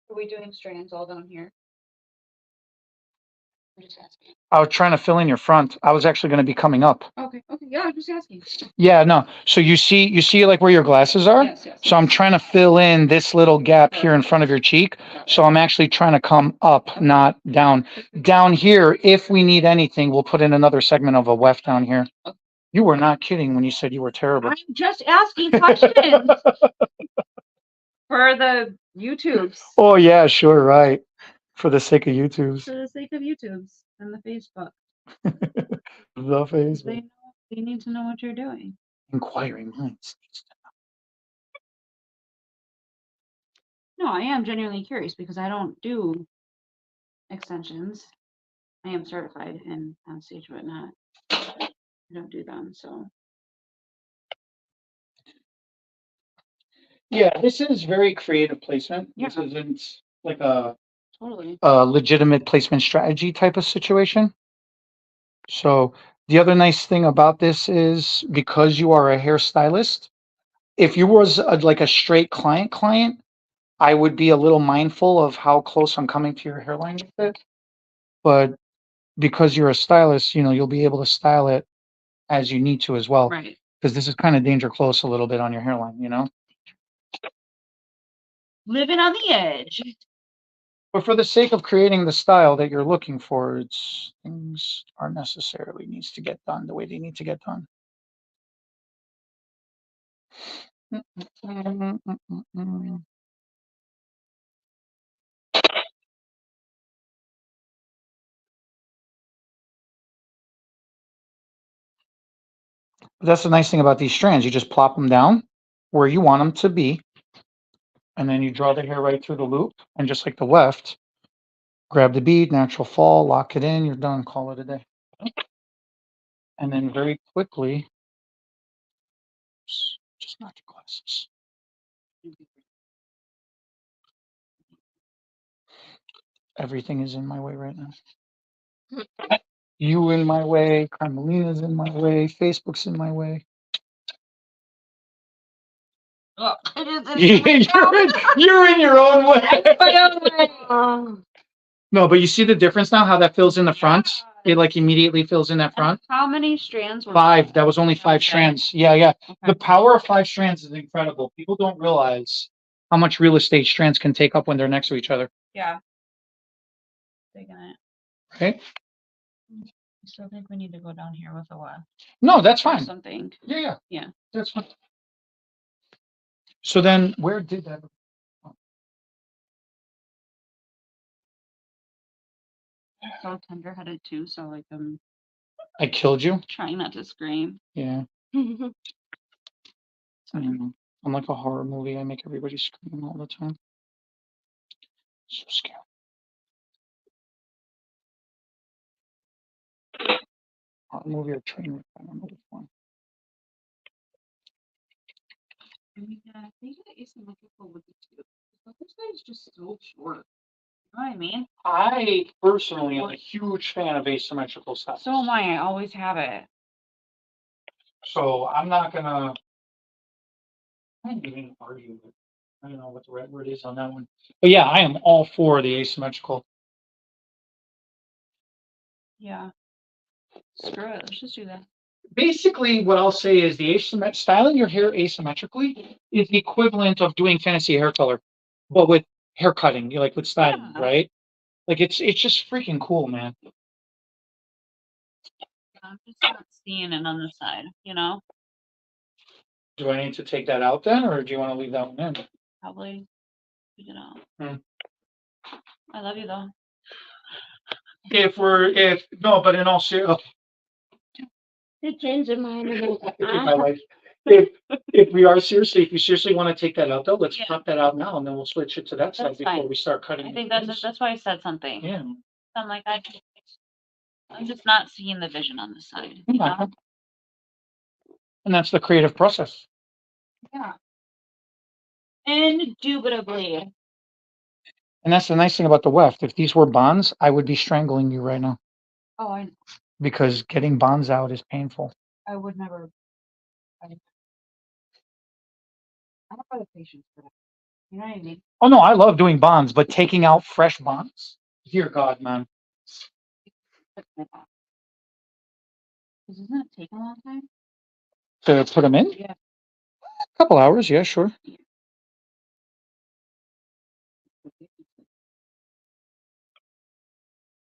Are we doing strands all down here? I'm just asking. I was trying to fill in your front. I was actually going to be coming up. Okay, yeah, I'm just asking. Yeah, no. So you see like where your glasses are? Yes. So I'm trying to fill in this little gap here in front of your cheek. So I'm actually trying to come up, not down. Down here, if we need anything, we'll put in another segment of a weft down here. You were not kidding when you said you were terrible. I'm just asking questions for the YouTubes. Oh yeah, sure, right. For the sake of YouTube's. For the sake of YouTubes and the Facebook. The Facebook. They need to know what you're doing. Inquiring minds. No, I am genuinely curious because I don't do extensions. I am certified in on stage, but not. I don't do them, so. Yeah, this is very creative placement. Yeah. This isn't like a Totally. legitimate placement strategy type of situation. So the other nice thing about this is because you are a hairstylist, if you was like a straight client, I would be a little mindful of how close I'm coming to your hairline with it. But because you're a stylist, you'll be able to style it as you need to as well. Right. Because this is kind of danger close a little bit on your hairline, Living on the edge. But for the sake of creating the style that you're looking for, things aren't necessarily needs to get done the way they need to get done. But that's the nice thing about these strands. You just plop them down where you want them to be. And then you draw the hair right through the loop. And just like the weft, grab the bead, natural fall, lock it in, you're done, call it a day. And then very quickly, just knock your glasses. Everything is in my way right now. You in my way, Carmelina's in my way, Facebook's in my way. Oh, it is You're in your own way. my own way. Oh. No, but you see the difference now, how that fills in the front? It like immediately fills in that front. How many strands were 5. That was only 5 Okay. strands. Yeah. Okay. The power of 5 strands is incredible. People don't realize how much real estate strands can take up when they're next to each other. Yeah. Taking it. Right? I still think we need to go down here with a what? No, that's Or fine. something. Yeah. Yeah. That's fine. So then where did that? I'm so tender-headed too, so like I'm I killed you? trying not to scream. Yeah. So, I'm like a horror movie. I make everybody scream all the time. So scary. Horror movie or train wreck. I don't know which one. I mean, I think the asymmetrical would be too. But this guy is just so short. You know what I mean? I personally am a huge fan of asymmetrical styles. So am I. I always have it. So I'm not gonna. I don't even argue with. I don't know what the right word is on that one. But yeah, I am all for the asymmetrical. Yeah. Screw it. Let's just do that. Basically, what I'll say is the styling your hair asymmetrically is the equivalent of doing fancy hair color, but with hair cutting, like with styling, Yeah. right? Like it's just freaking cool, man. I'm just not seeing it on the side, you know? Do I need to take that out then, or do you want to leave that one in? Probably, you know. Hmm. I love you though. No, but in all seriousness, You changed your mind again. my wife, if we are seriously, if you seriously want to take that out though, let's Yeah. cut that out now and then we'll switch it to that side That's before fine. we start cutting. I it think loose. that's why I said something. Yeah. I'm like, I'm just not seeing the vision on the side. You Okay. know? And that's the creative process. Yeah. Indubitably. And that's the nice thing about the weft. If these were bonds, I would be strangling you right now Oh, I because getting bonds out is painful. would never. I don't have the patience for that. You know what I mean? Oh no, I love doing bonds, but taking out fresh bonds, dear God, man. Doesn't it take a long time? To put them in? Yeah. A couple hours, yeah, sure.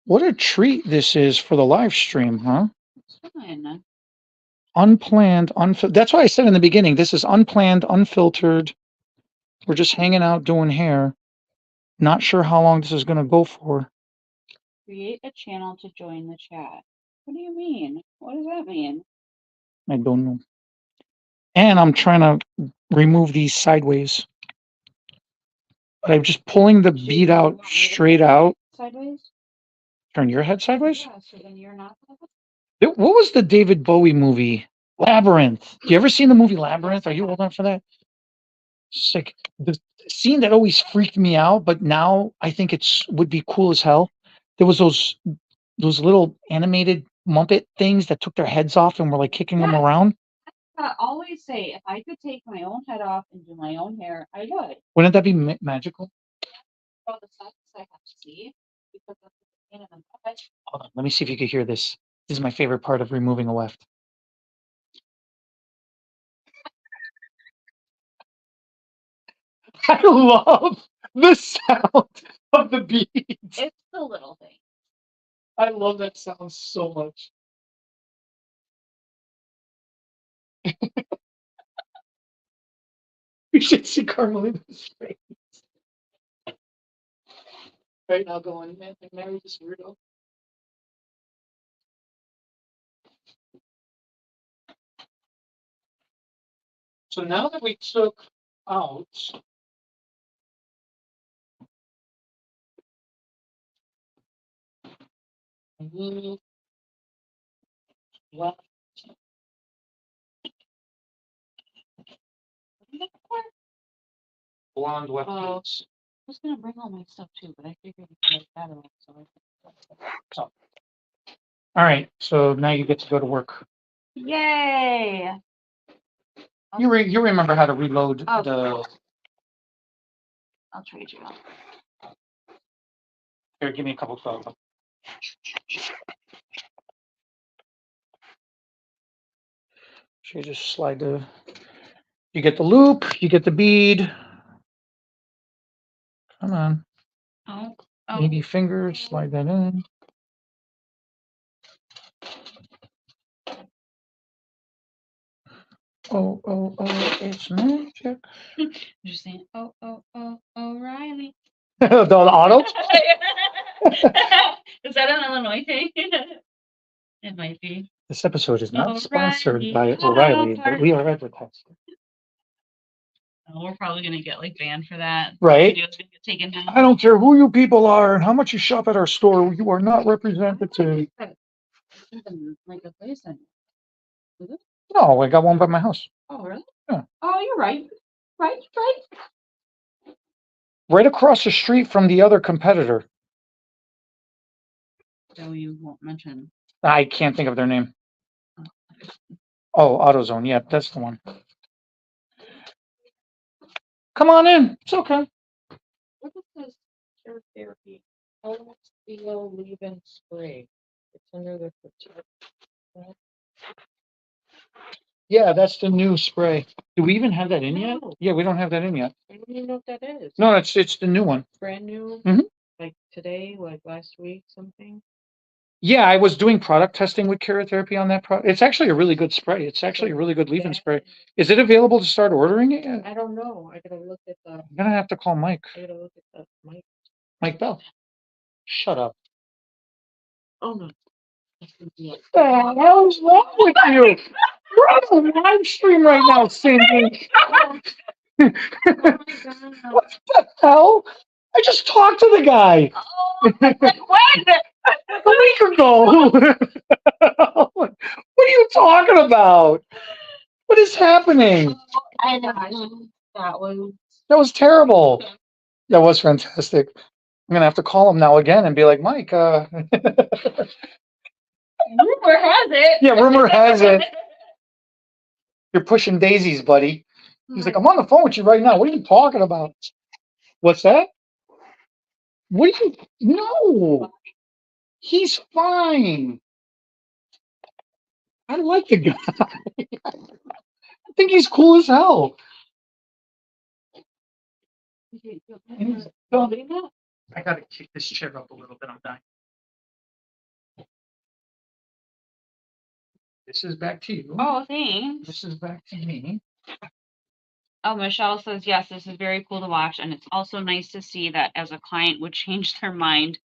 What a treat this is for the live stream, huh? It's fine. Unplanned, that's why I said in the beginning, this is unplanned, unfiltered. We're just hanging out doing hair. Not sure how long this is going to go for. Create a channel to join the chat. What do you mean? What does that mean? I don't know. And I'm trying to remove these sideways. But I'm just pulling the bead out straight out. Sideways? Turn your head sideways? Yeah, so then you're not. What was the David Bowie movie? Labyrinth. You ever seen the movie Labyrinth? Are you old enough for that? It's like the scene that always freaked me out, but now I think would be cool as hell. There was those little animated Muppet things that took their heads off and were like kicking them Yes. around. I always say if I could take my own head off and do my own hair, I would. Wouldn't that be magical? Oh, the sides I have to see because that's the pain in the butt. Hold on, let me see if you can hear this. This is my favorite part of removing a weft. I love the sound of the beads. It's the little thing. I love that sound so much. You should see Carmelita's face. Right now going, man, I married this weirdo. So now that we took out left blonde left beads. I was gonna bring all my stuff too, but I figured it's like that around, so. All right, so now you get to go to work. Yay! You remember how to reload Oh. the. I'll trade you. Here, give me a couple of them. So you just slide the. You get the loop. You get the bead. Come on. Oh. Maybe finger. Slide that in. Oh, it's magic. You're saying, O'Reilly. The auto? Is that an Illinois thing? It might be. This episode is not O'Reilly sponsored by O'Reilly, but we are advertised. Oh, we're probably gonna get like banned for that. Right. Video's gonna get taken down. I don't care who you people are and how much you shop at our store. You are not representative. Like a place then. Is it? No, I got one by my house. Oh, really? Yeah. Oh, you're right. Right. Right across the street from the other competitor. So you won't mention. I can't think of their name. Oh, AutoZone. Yeah, that's the one. Come on in. It's okay. What is this hair therapy? LSBO leave-in spray. It's under the protect. Yeah, that's the new spray. Do we even have that in yet? No. Yeah, we don't have that in yet. I don't even know what that is. No, it's the new one. Brand new. Mhm. Like today, like last week, something. Yeah, I was doing product testing with Therapy on that product. It's actually a really good spray. It's actually a really good leave-in spray. Is it available to start ordering it yet? I don't know. I gotta look at the, I'm gonna have to call Mike. I gotta look at the mic. Mike Bell. Shut up. Oh, no. Yeah. What the hell's wrong with you? We're on a live stream right now, Cindy. Oh my God. What the hell? I just talked to the guy Oh, like when? a week ago. What are you talking about? What is happening? I know. That was. That was terrible. That was fantastic. I'm gonna have to call him now again and be like, Mike, Rumor has it. yeah, rumor has it you're pushing daisies, buddy. He's like, I'm on the phone with you right now. What are you talking about? What's that? What are you? No, he's fine. I like the guy. I think he's cool as hell. I gotta kick this chair up a little bit. I'm dying. This is back to you. Oh, thanks. This is back to me. Oh, Michelle says, yes, this is very cool to watch. And it's also nice to see that as a client would change their mind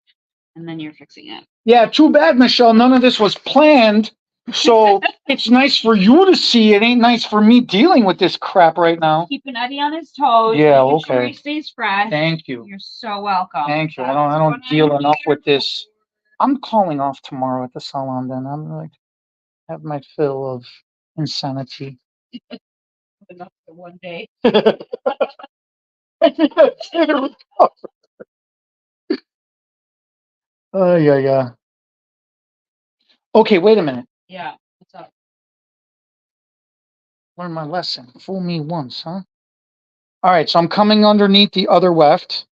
and then you're fixing it. Yeah, too bad, Michelle. None of this was planned. So it's nice for you to see. It ain't nice for me dealing with this crap right now. Keeping Eddie on his toes. Yeah, making sure okay. he stays fresh. Thank you. You're so welcome. Thank you. I That's don't what deal I'm enough here with this. I'm calling off tomorrow at the salon then. I'm like have my fill of insanity. Enough for one day. Oh, yeah. Okay, wait a minute. Yeah. What's up? Learn my lesson. Fool me once, huh? All right, so I'm coming underneath the other weft,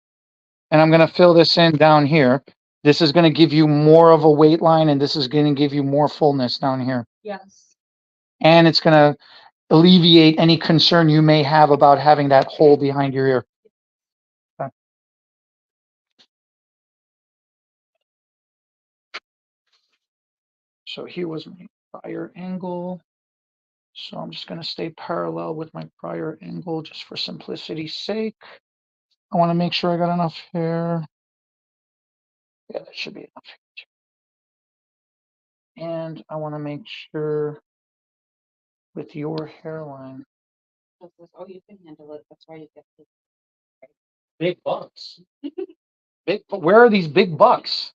and I'm going to fill this in down here. This is going to give you more of a weight line, and this is going to give you more fullness down here. Yes. And it's going to alleviate any concern you may have about having that hole behind your ear. Okay. So here was my prior angle. So I'm just going to stay parallel with my prior angle just for simplicity's sake. I want to make sure I got enough hair. Yeah, that should be enough. And I want to make sure with your hairline. Oh, you can handle it. That's why you get the Big bucks. Where are these big bucks?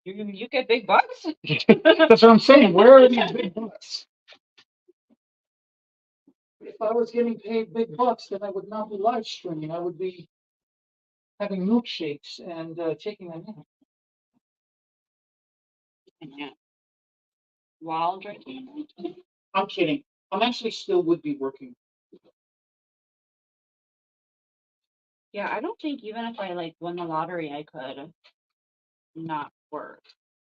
you get big bucks? That's what I'm saying. Where are these big bucks? If I was getting paid big bucks, then I would not be live streaming. I would be having milkshakes and taking a nap. Yeah. While drinking. I'm kidding. I'm actually still would be working. Yeah, I don't think even if I like won the lottery, I could not work.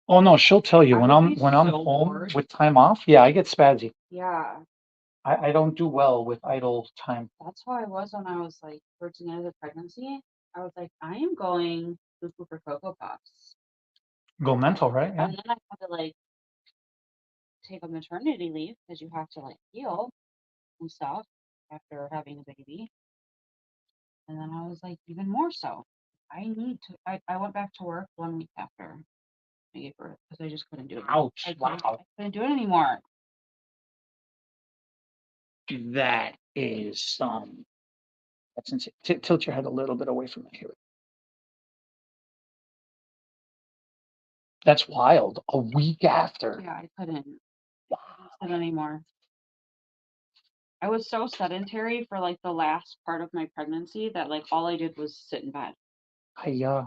Oh no, she'll tell you I when would I'm be when I'm so home bored. with time off. Yeah, I get spazzy. Yeah, I don't do well with idle time. that's how I was when I was like towards the end of the pregnancy. I was like, I am going cuckoo for Cocoa Puffs. Go mental, right? Yeah. And then I had to like take a maternity leave because you have to like heal and stuff after having a baby. And then I was like, even more so. I need to. I went back to work 1 week after I gave birth because I just couldn't do it. Ouch! I Wow, couldn't do it anymore. that is that's insane. Tilt your head a little bit away from it here. That's wild. A week after. Yeah, I couldn't sit anymore. I was so sedentary for like the last part of my pregnancy that like all I did was sit in bed. I So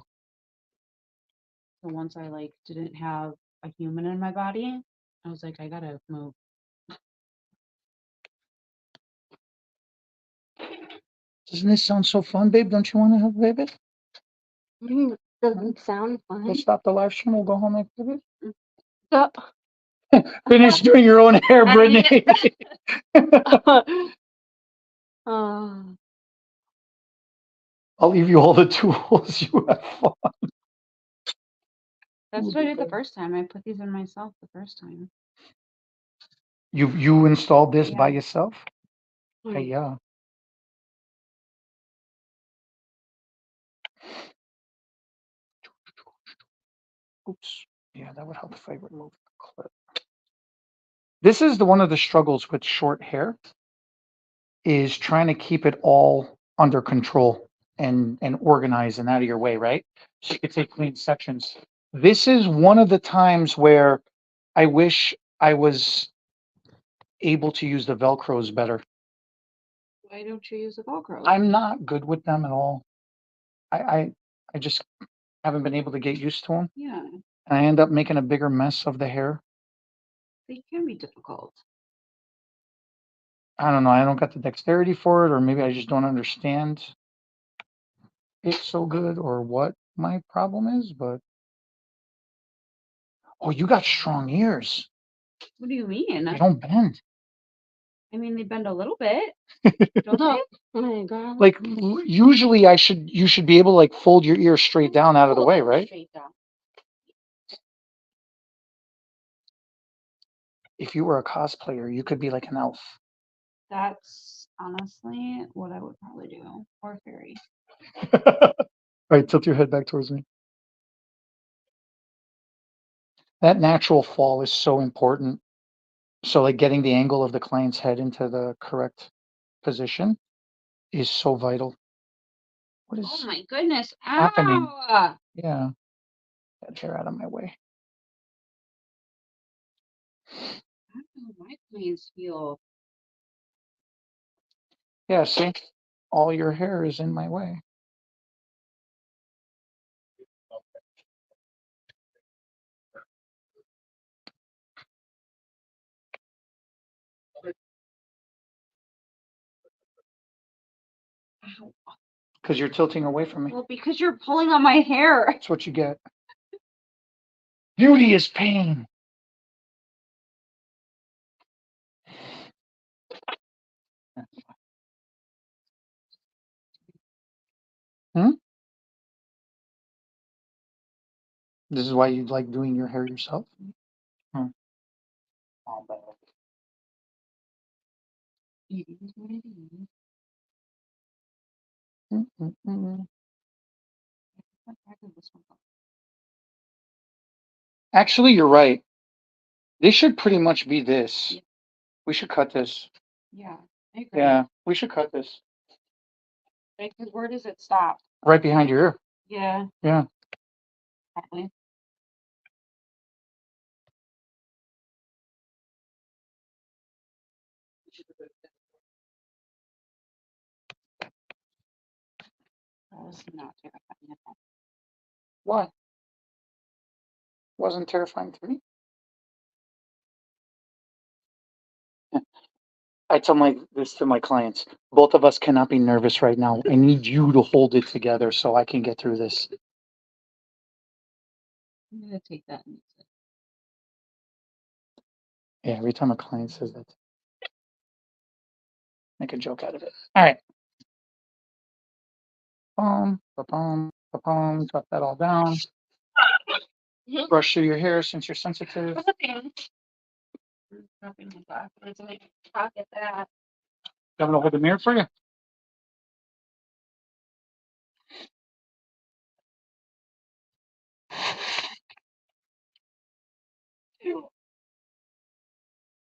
once I like didn't have a human in my body, I was like, I gotta move. doesn't this sound so fun, babe? Don't you want to have a baby? Doesn't sound We'll fun. stop the live stream. We'll go home and have a baby. So, Finish doing your own hair, Brittany. um, I'll leave you all the tools. You have fun. That's what I did the first time. I put these in myself the first time. You installed this by Yeah. yourself? Hmm. Yeah. Oops. Yeah, that would help if I remove the clip. This is one of the struggles with short hair, is trying to keep it all under control and organized and out of your way, right? So you could take clean sections. This is one of the times where I wish I was able to use the Velcros better. Why don't you use the Velcro? I'm not good with them at all. I just haven't been able to get used to them. Yeah, And I end up making a bigger mess of the hair. they can be difficult. I don't know. I don't got the dexterity for it, or maybe I just don't understand it so good, or what my problem is. But oh, you got strong ears. What do you mean? They don't bend. I mean, they bend a little bit. Don't No. they? Oh my God. Like usually, you should be able to like fold your ears straight down out of the way, right? Straight down. If you were a cosplayer, you could be like an elf. That's honestly what I would probably do. Or fairy. All right, tilt your head back towards me. That natural fall is so important. So like getting the angle of the client's head into the correct position is so vital. What Oh is my goodness. happening? Ow! Yeah, get hair out of my way. I don't know, my planes feel. Yeah, see, all your hair is in my way. Ow. Because you're tilting away from me. Well, because you're pulling on my hair. That's what you get. Beauty is pain. Hmm? This is why you like doing your hair yourself? Hmm. Oh, bad. It is what it is. Mm. What the heck is this one? Actually, you're right. This should pretty much be this. Yeah. We should cut this. Yeah, I agree. Yeah, we should cut this. Because where does it stop? Right behind your ear. Yeah, Yeah. probably. That was not terrifying at all. Why? Wasn't terrifying to me. I tell this to my clients. Both of us cannot be nervous right now. I need you to hold it together so I can get through this. I'm gonna take that and use it. Yeah, every time a client says that, make a joke out of it. All right. Drop that all down. Brush through your hair since you're sensitive. Dropping my glasses in my pocket that. I'm gonna hold the mirror for you.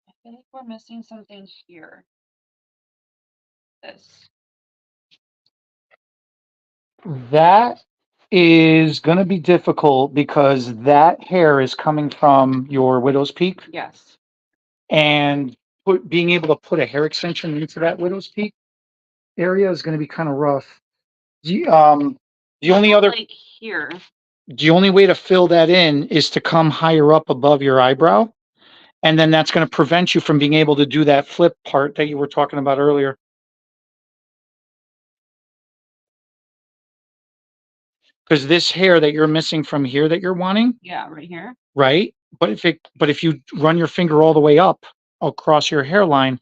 I feel like we're missing something here. This. That is gonna be difficult because that hair is coming from your widow's peak, Yes. and being able to put a hair extension into that widow's peak area is gonna be kind of rough. The only other Like here. the only way to fill that in is to come higher up above your eyebrow. And then that's going to prevent you from being able to do that flip part that you were talking about earlier. Because this hair that you're missing from here that you're wanting, Yeah, right here. right? But if you run your finger all the way up across your hairline,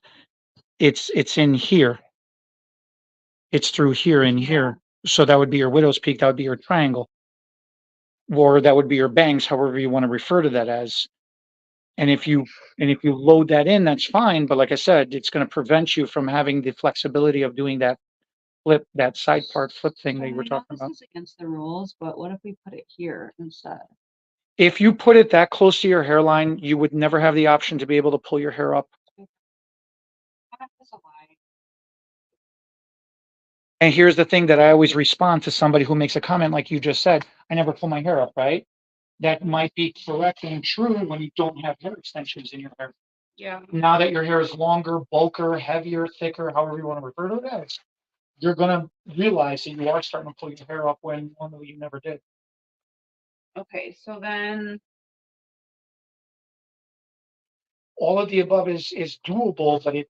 it's in here. It's through here and here. So that would be your widow's peak. That would be your triangle. or that would be your bangs, however you want to refer to that as. And if you load that in, that's fine. But like I said, it's going to prevent you from having the flexibility of doing that flip, that side part flip thing that you were I know talking this about. is against the rules, but what if we put it here instead? If you put it that close to your hairline, you would never have the option to be able to pull your hair up. That's a lie. And here's the thing that I always respond to somebody who makes a comment like you just said, I never pull my hair up, right? That might be correct and true when you don't have hair extensions in your hair. Yeah. Now that your hair is longer, bulkier, heavier, thicker, however you want to refer to it as, you're gonna realize that you are starting to pull your hair up when normally you never did. Okay, so then, All of the above is doable, but it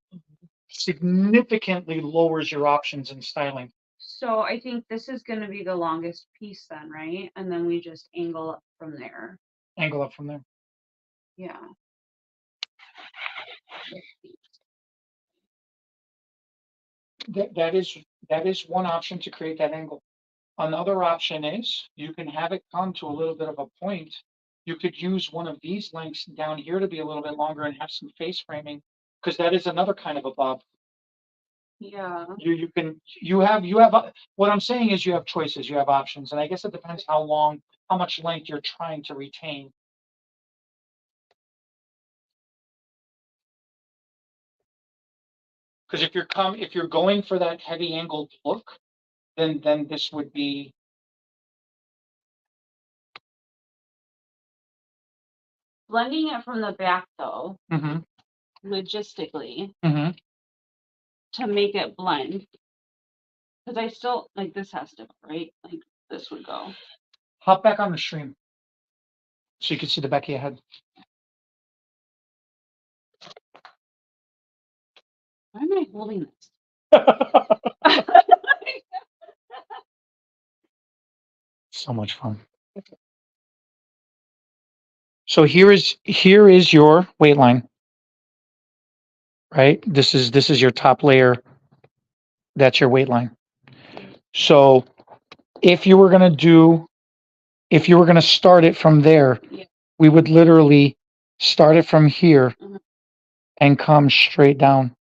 significantly lowers your options in styling. so I think this is gonna be the longest piece then, right? And then we just angle up from there. Angle up from there. Yeah. That is one option to create that angle. Another option is you can have it come to a little bit of a point. You could use one of these lengths down here to be a little bit longer and have some face framing, because that is another kind of a bob. Yeah. You have, what I'm saying is you have choices, you have options, and I guess it depends how much length you're trying to retain. Because if you're going for that heavy angled look, then this would be. Blending it from the back though, Mm-hmm, logistically, mm-hmm. to make it blend. Cause I still, like, this has to, go, right? Like, this would go. Hop back on the stream so you can see the back of your head. Why am I holding this? So much fun. So here is your weight line, right? This is your top layer. That's your weight line. So if you were gonna start it from there, Yeah. we would literally start it from here Mhm. and come straight down,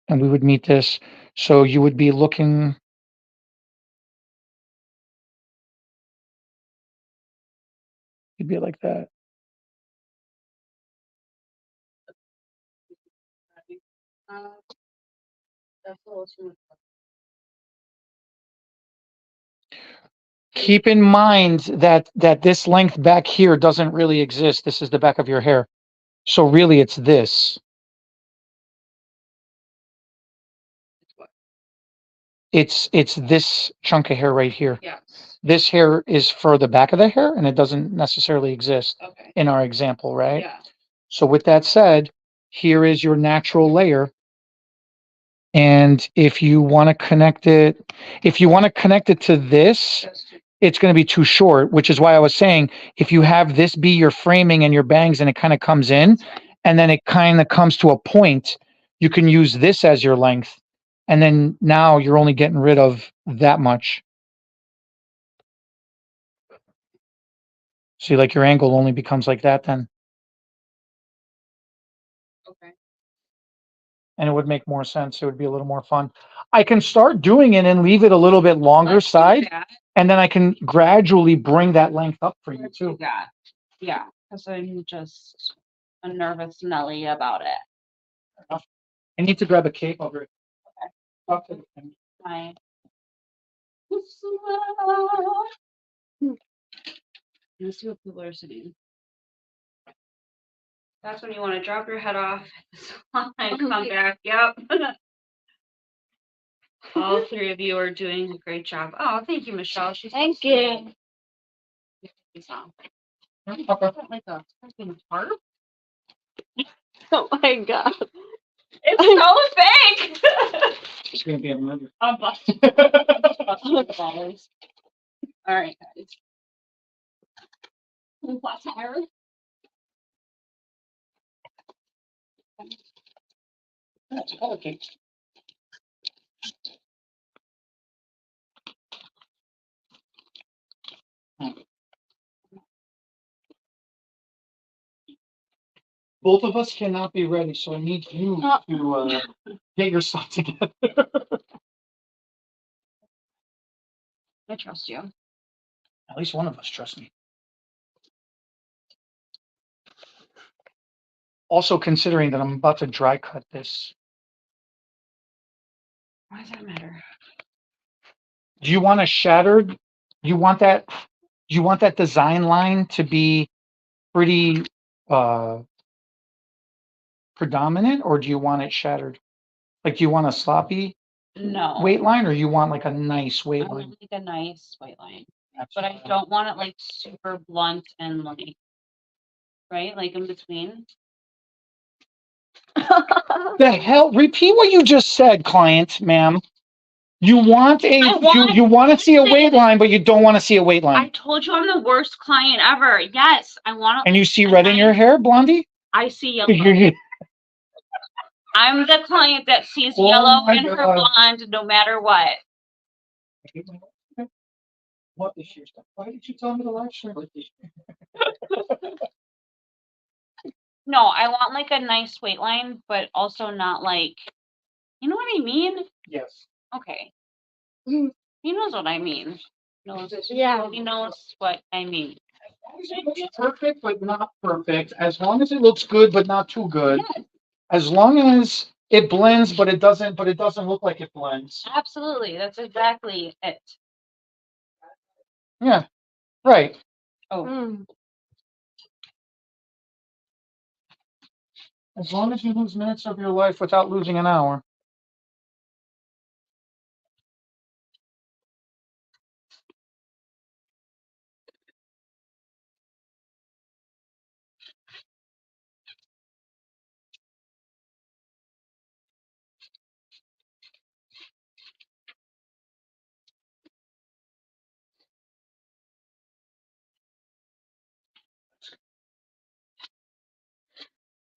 and we would meet this. So you would be looking. You'd be like that. That's a little too much. Keep in mind that this length back here doesn't really exist. This is the back of your hair. So really it's this. It's this chunk of hair right here. Yes. This hair is for the back of the hair and it doesn't necessarily exist Okay. in our example, right? Yeah. So with that said, here is your natural layer. And if you want to connect it to this, That's too. it's going to be too short, which is why I was saying, if you have this be your framing and your bangs and it kind of comes in and then it kind of comes to a point, you can use this as your length. And then now you're only getting rid of that much. See, like your angle only becomes like that then, Okay. and it would make more sense. It would be a little more fun. I can start doing it and leave it a little bit longer Let's do side, that. and then I can gradually bring that length up for you Let's do too. that. Yeah, because I'm just a nervous Nelly about it. I need to grab a cape over it. Okay. My. Let's see what people are saying. That's when you want to drop your head off and come back. Yep. All three of you are doing a great job. Oh, thank you, Michelle. She's Thank you. Like a freaking harp. Oh my god. It's so fake. It's gonna be a murder. I'm busting. All right, guys. What's higher? That's a color cake. Both of us cannot be ready, so I need you to get your stuff together. I trust you. At least one of us trusts me. Also considering that I'm about to dry cut this. Why does that matter? Do you want a shattered? You want that? You want that design line to be pretty predominant, or do you want it shattered? Like, do you want a sloppy No. weight line, or you want like a nice I weight want line? like a nice white line, That's but I fine. don't want it like super blunt and like, right? Like in between. The hell? Repeat what you just said, client, ma'am. You want you want to see a weight line, but you don't want to see a weight I line. told you I'm the worst client ever. Yes, I want And to. you see red in your hair, Blondie? I see yellow. I'm the client that sees Oh yellow my in her God. blonde no matter what. What is your stuff? Why did you tell me to live stream? No, I want like a nice weight line, but also not like, you know what I mean? Yes. Okay. Mm. He knows what I mean. Yeah. He knows what I mean. It's perfect, but not perfect. As long as it looks good, but not too good. Yes, As long as it blends, but it doesn't look like it blends. absolutely. That's exactly it. Yeah. Right. Oh, Mm. As long as you lose minutes of your life without losing an hour.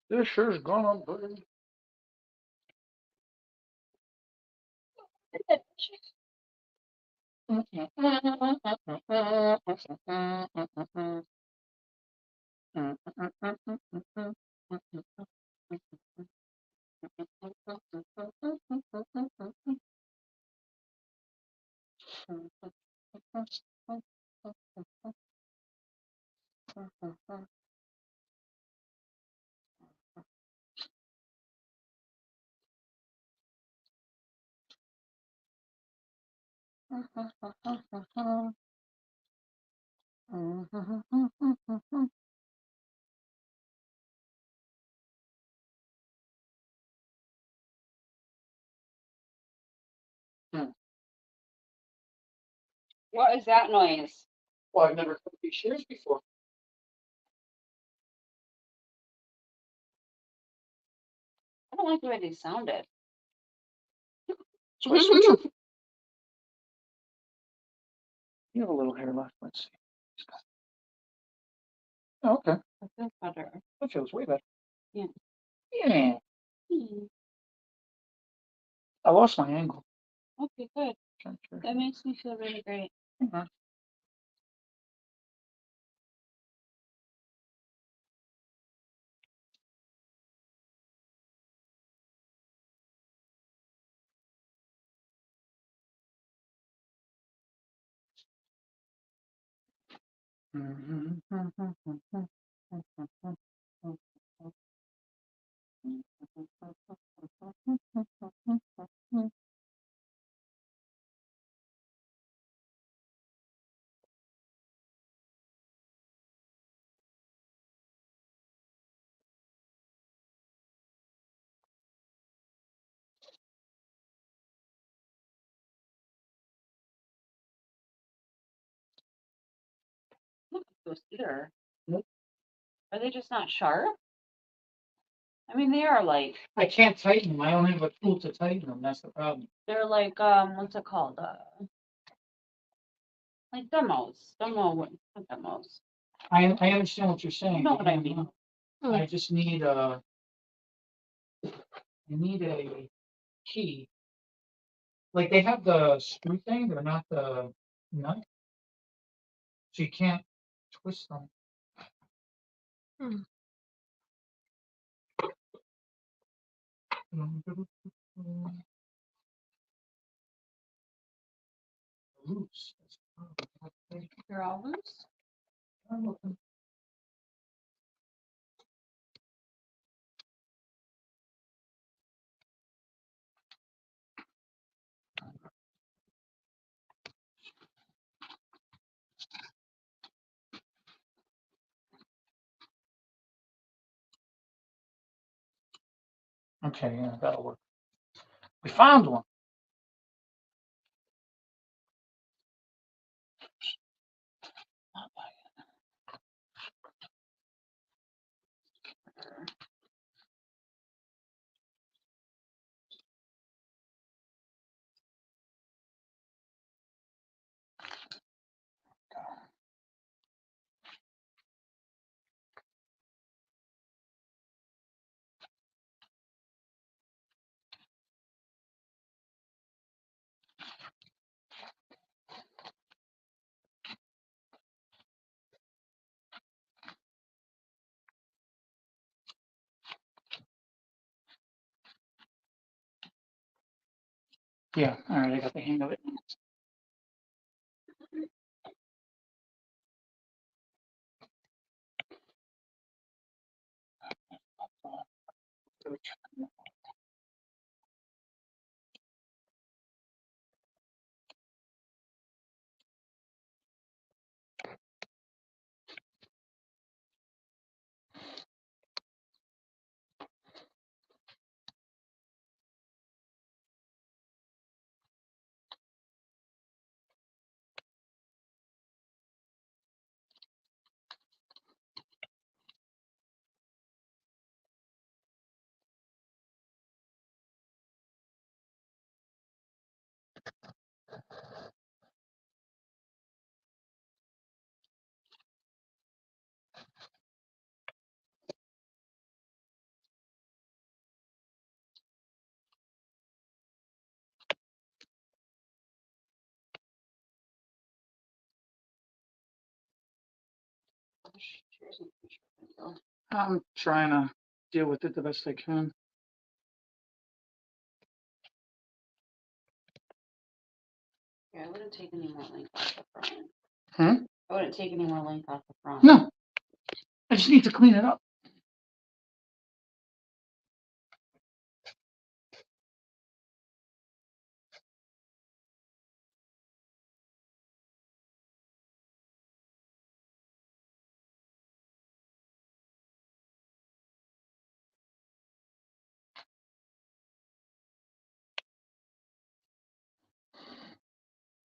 This sure is gonna burn. what is that noise? Well, I've never cut these shears before. I don't like the way they sounded. So I switch them. You have a little hair left. Let's see. Oh, okay. I feel better. That feels way better. Yeah. Yeah. I lost my angle. Okay, good. That makes me feel really great. Mhm. Look at those either. Nope. Are they just not sharp? I mean, they are like, I can't tighten them. I don't have a tool to tighten them. That's the problem. they're like, what's it called? Like demos. Not demos. I understand what you're saying. You know what I Yeah, mean. I just need I need a key. Like they have the screw thing, they're not the nut. So you can't twist them. Loose. They're all loose. Okay, yeah, that'll work. We found one. Yeah, all right, I got the hang of it. I'm trying to deal with it the best I can. Yeah, I wouldn't take any more length off the front. Hmm? I wouldn't take any more length off the front. No, I just need to clean it up.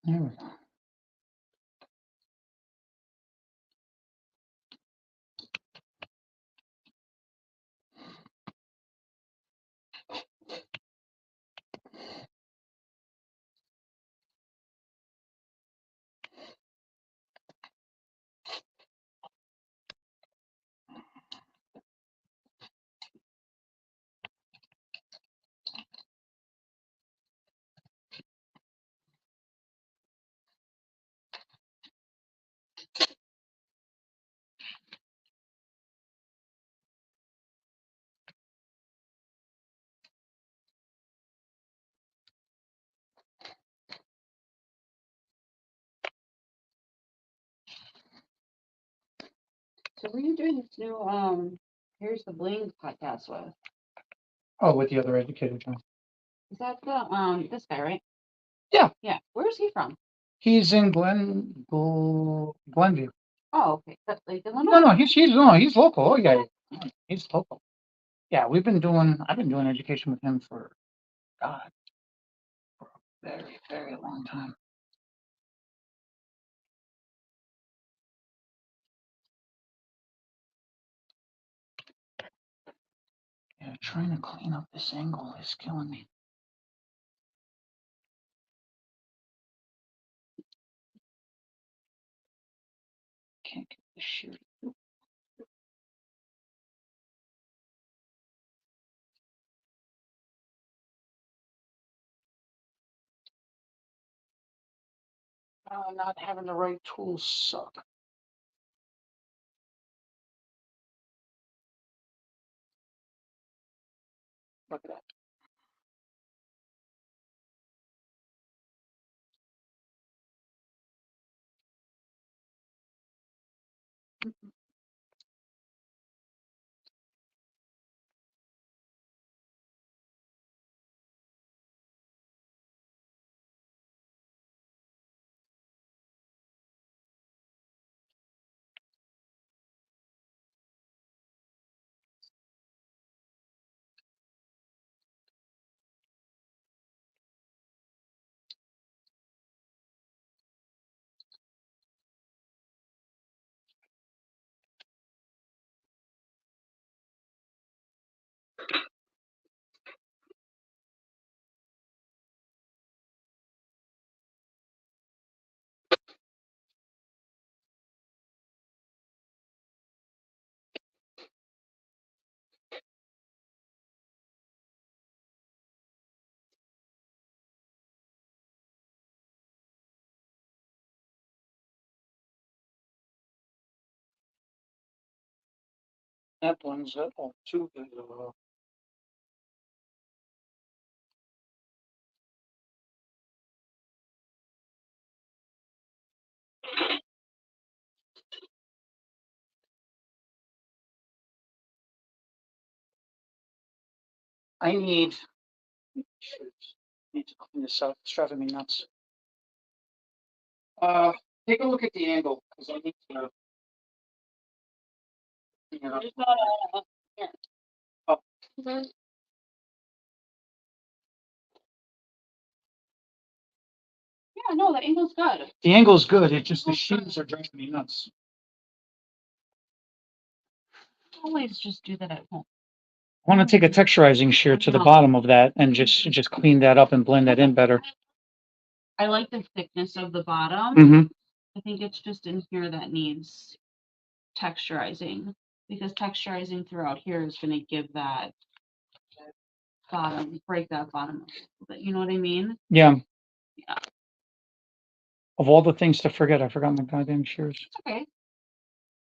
There we go. So who are you doing this new Here's the Bling podcast with? Oh, with the other educator, John. Is that the this guy, right? Yeah. Yeah. Where's he from? He's in Glenview. Oh, okay. But like No, he's local. Oh yeah, yeah. He's local. Yeah, I've been doing education with him for God, for a very, very long time. Yeah, trying to clean up this angle is killing me. Can't get the shoot. Not having the right tools suck. Look at that. That one's too good. I need to clean this up. It's driving me nuts. Take a look at the angle because I need to. Clean it up. There's not a- here. Mhm. Yeah, no, the angle's good. The angle's good. It's just the shears are driving me nuts. Always just do that at home. I want to take a texturizing shear to the bottom of that and just clean that up and blend that in better. I like the thickness of the bottom. Mm-hmm. I think it's just in here that needs texturizing, because texturizing throughout here is gonna give that bottom, break that bottom a little bit, you know what I mean? Yeah. Yeah. Of all the things to forget, I forgot my goddamn shears. It's okay.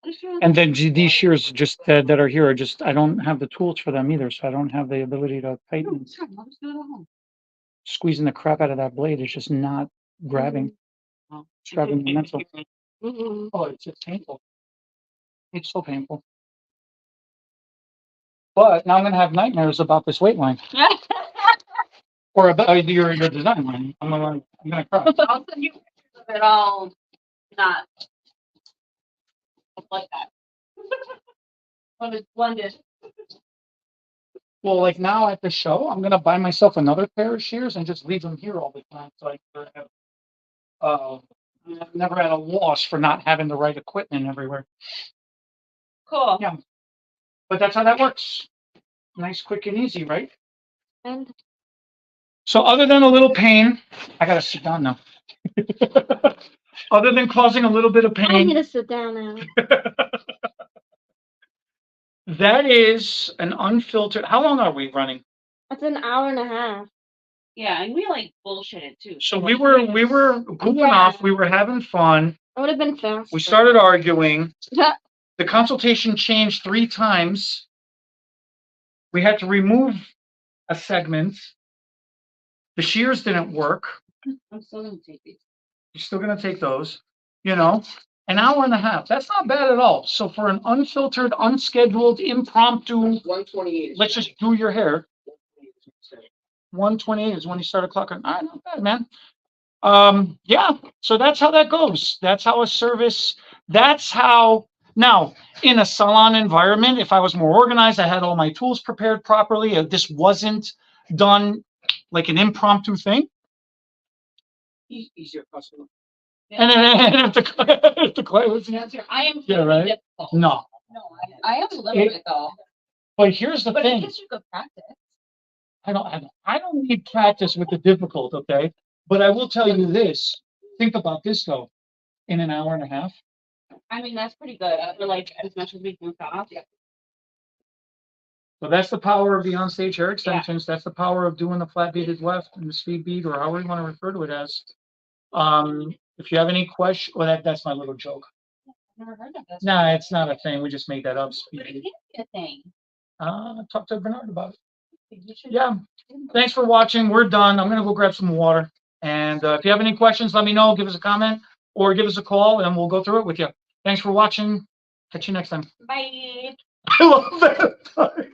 I just feel And then these shears just that are here are just, I don't have the tools for them either, so I don't have the ability to no, tighten. it's fine. I'll just do it at home. Squeezing the crap out of that blade is just not grabbing. Oh. It's driving me mental. Mhm. Oh, it's just painful. It's so painful. But now I'm gonna have nightmares about this weight line or about your design line. I'm gonna cry. I'll send you pictures of it all, not like that. When it's blended. Well, like now at the show, I'm gonna buy myself another pair of shears and just leave them here all the time. So I never have, I've never had a loss for not having the right equipment everywhere. Cool. Yeah. But that's how that works. Nice, quick, and easy, right? And So other than a little pain, I gotta sit down now. Other than causing a little bit of I need pain, to sit down now. that is an unfiltered. How long are we running? It's an hour and a half. Yeah, and we like bullshitted too. So we were goofing Yeah. off. We were having fun. It would have been fast. We started arguing. The consultation changed 3 times. We had to remove a segment. The shears didn't work. I'm still gonna take these. You're still gonna take those, you know, an hour and a half. That's not bad at all. So for an unfiltered, unscheduled, impromptu, 128. let's just do your hair. 128 is when you start clocking. All right, not bad, man. Yeah. So that's how that goes. That's how a service. That's how. Now, in a salon environment, if I was more organized, I had all my tools prepared properly. If this wasn't done like an impromptu thing, Easier customer. and then if the client was I am. Yeah, right? difficult. no. No, I am a little It- bit though. But here's the But it thing. gives you good practice. I don't need practice with the difficult, okay? But I will tell you this. Think about this though. In an hour and a half. I mean, that's pretty good. For like as much as we can off. So that's the power of the onstage hair extensions. That's the power of doing the flat beaded left and the speed bead, or however you want to refer to it as. If you have any question, well, that's my little joke. Never heard of this. Nah, it's not a thing. We just made that up. Speed But it bead. can be a thing. Talk to Bernard about it. You should- Yeah. Thanks for watching. We're done. I'm gonna go grab some water. And if you have any questions, let me know. Give us a comment or give us a call, and we'll go through it with you. Thanks for watching. Catch you next time. Bye. I love that.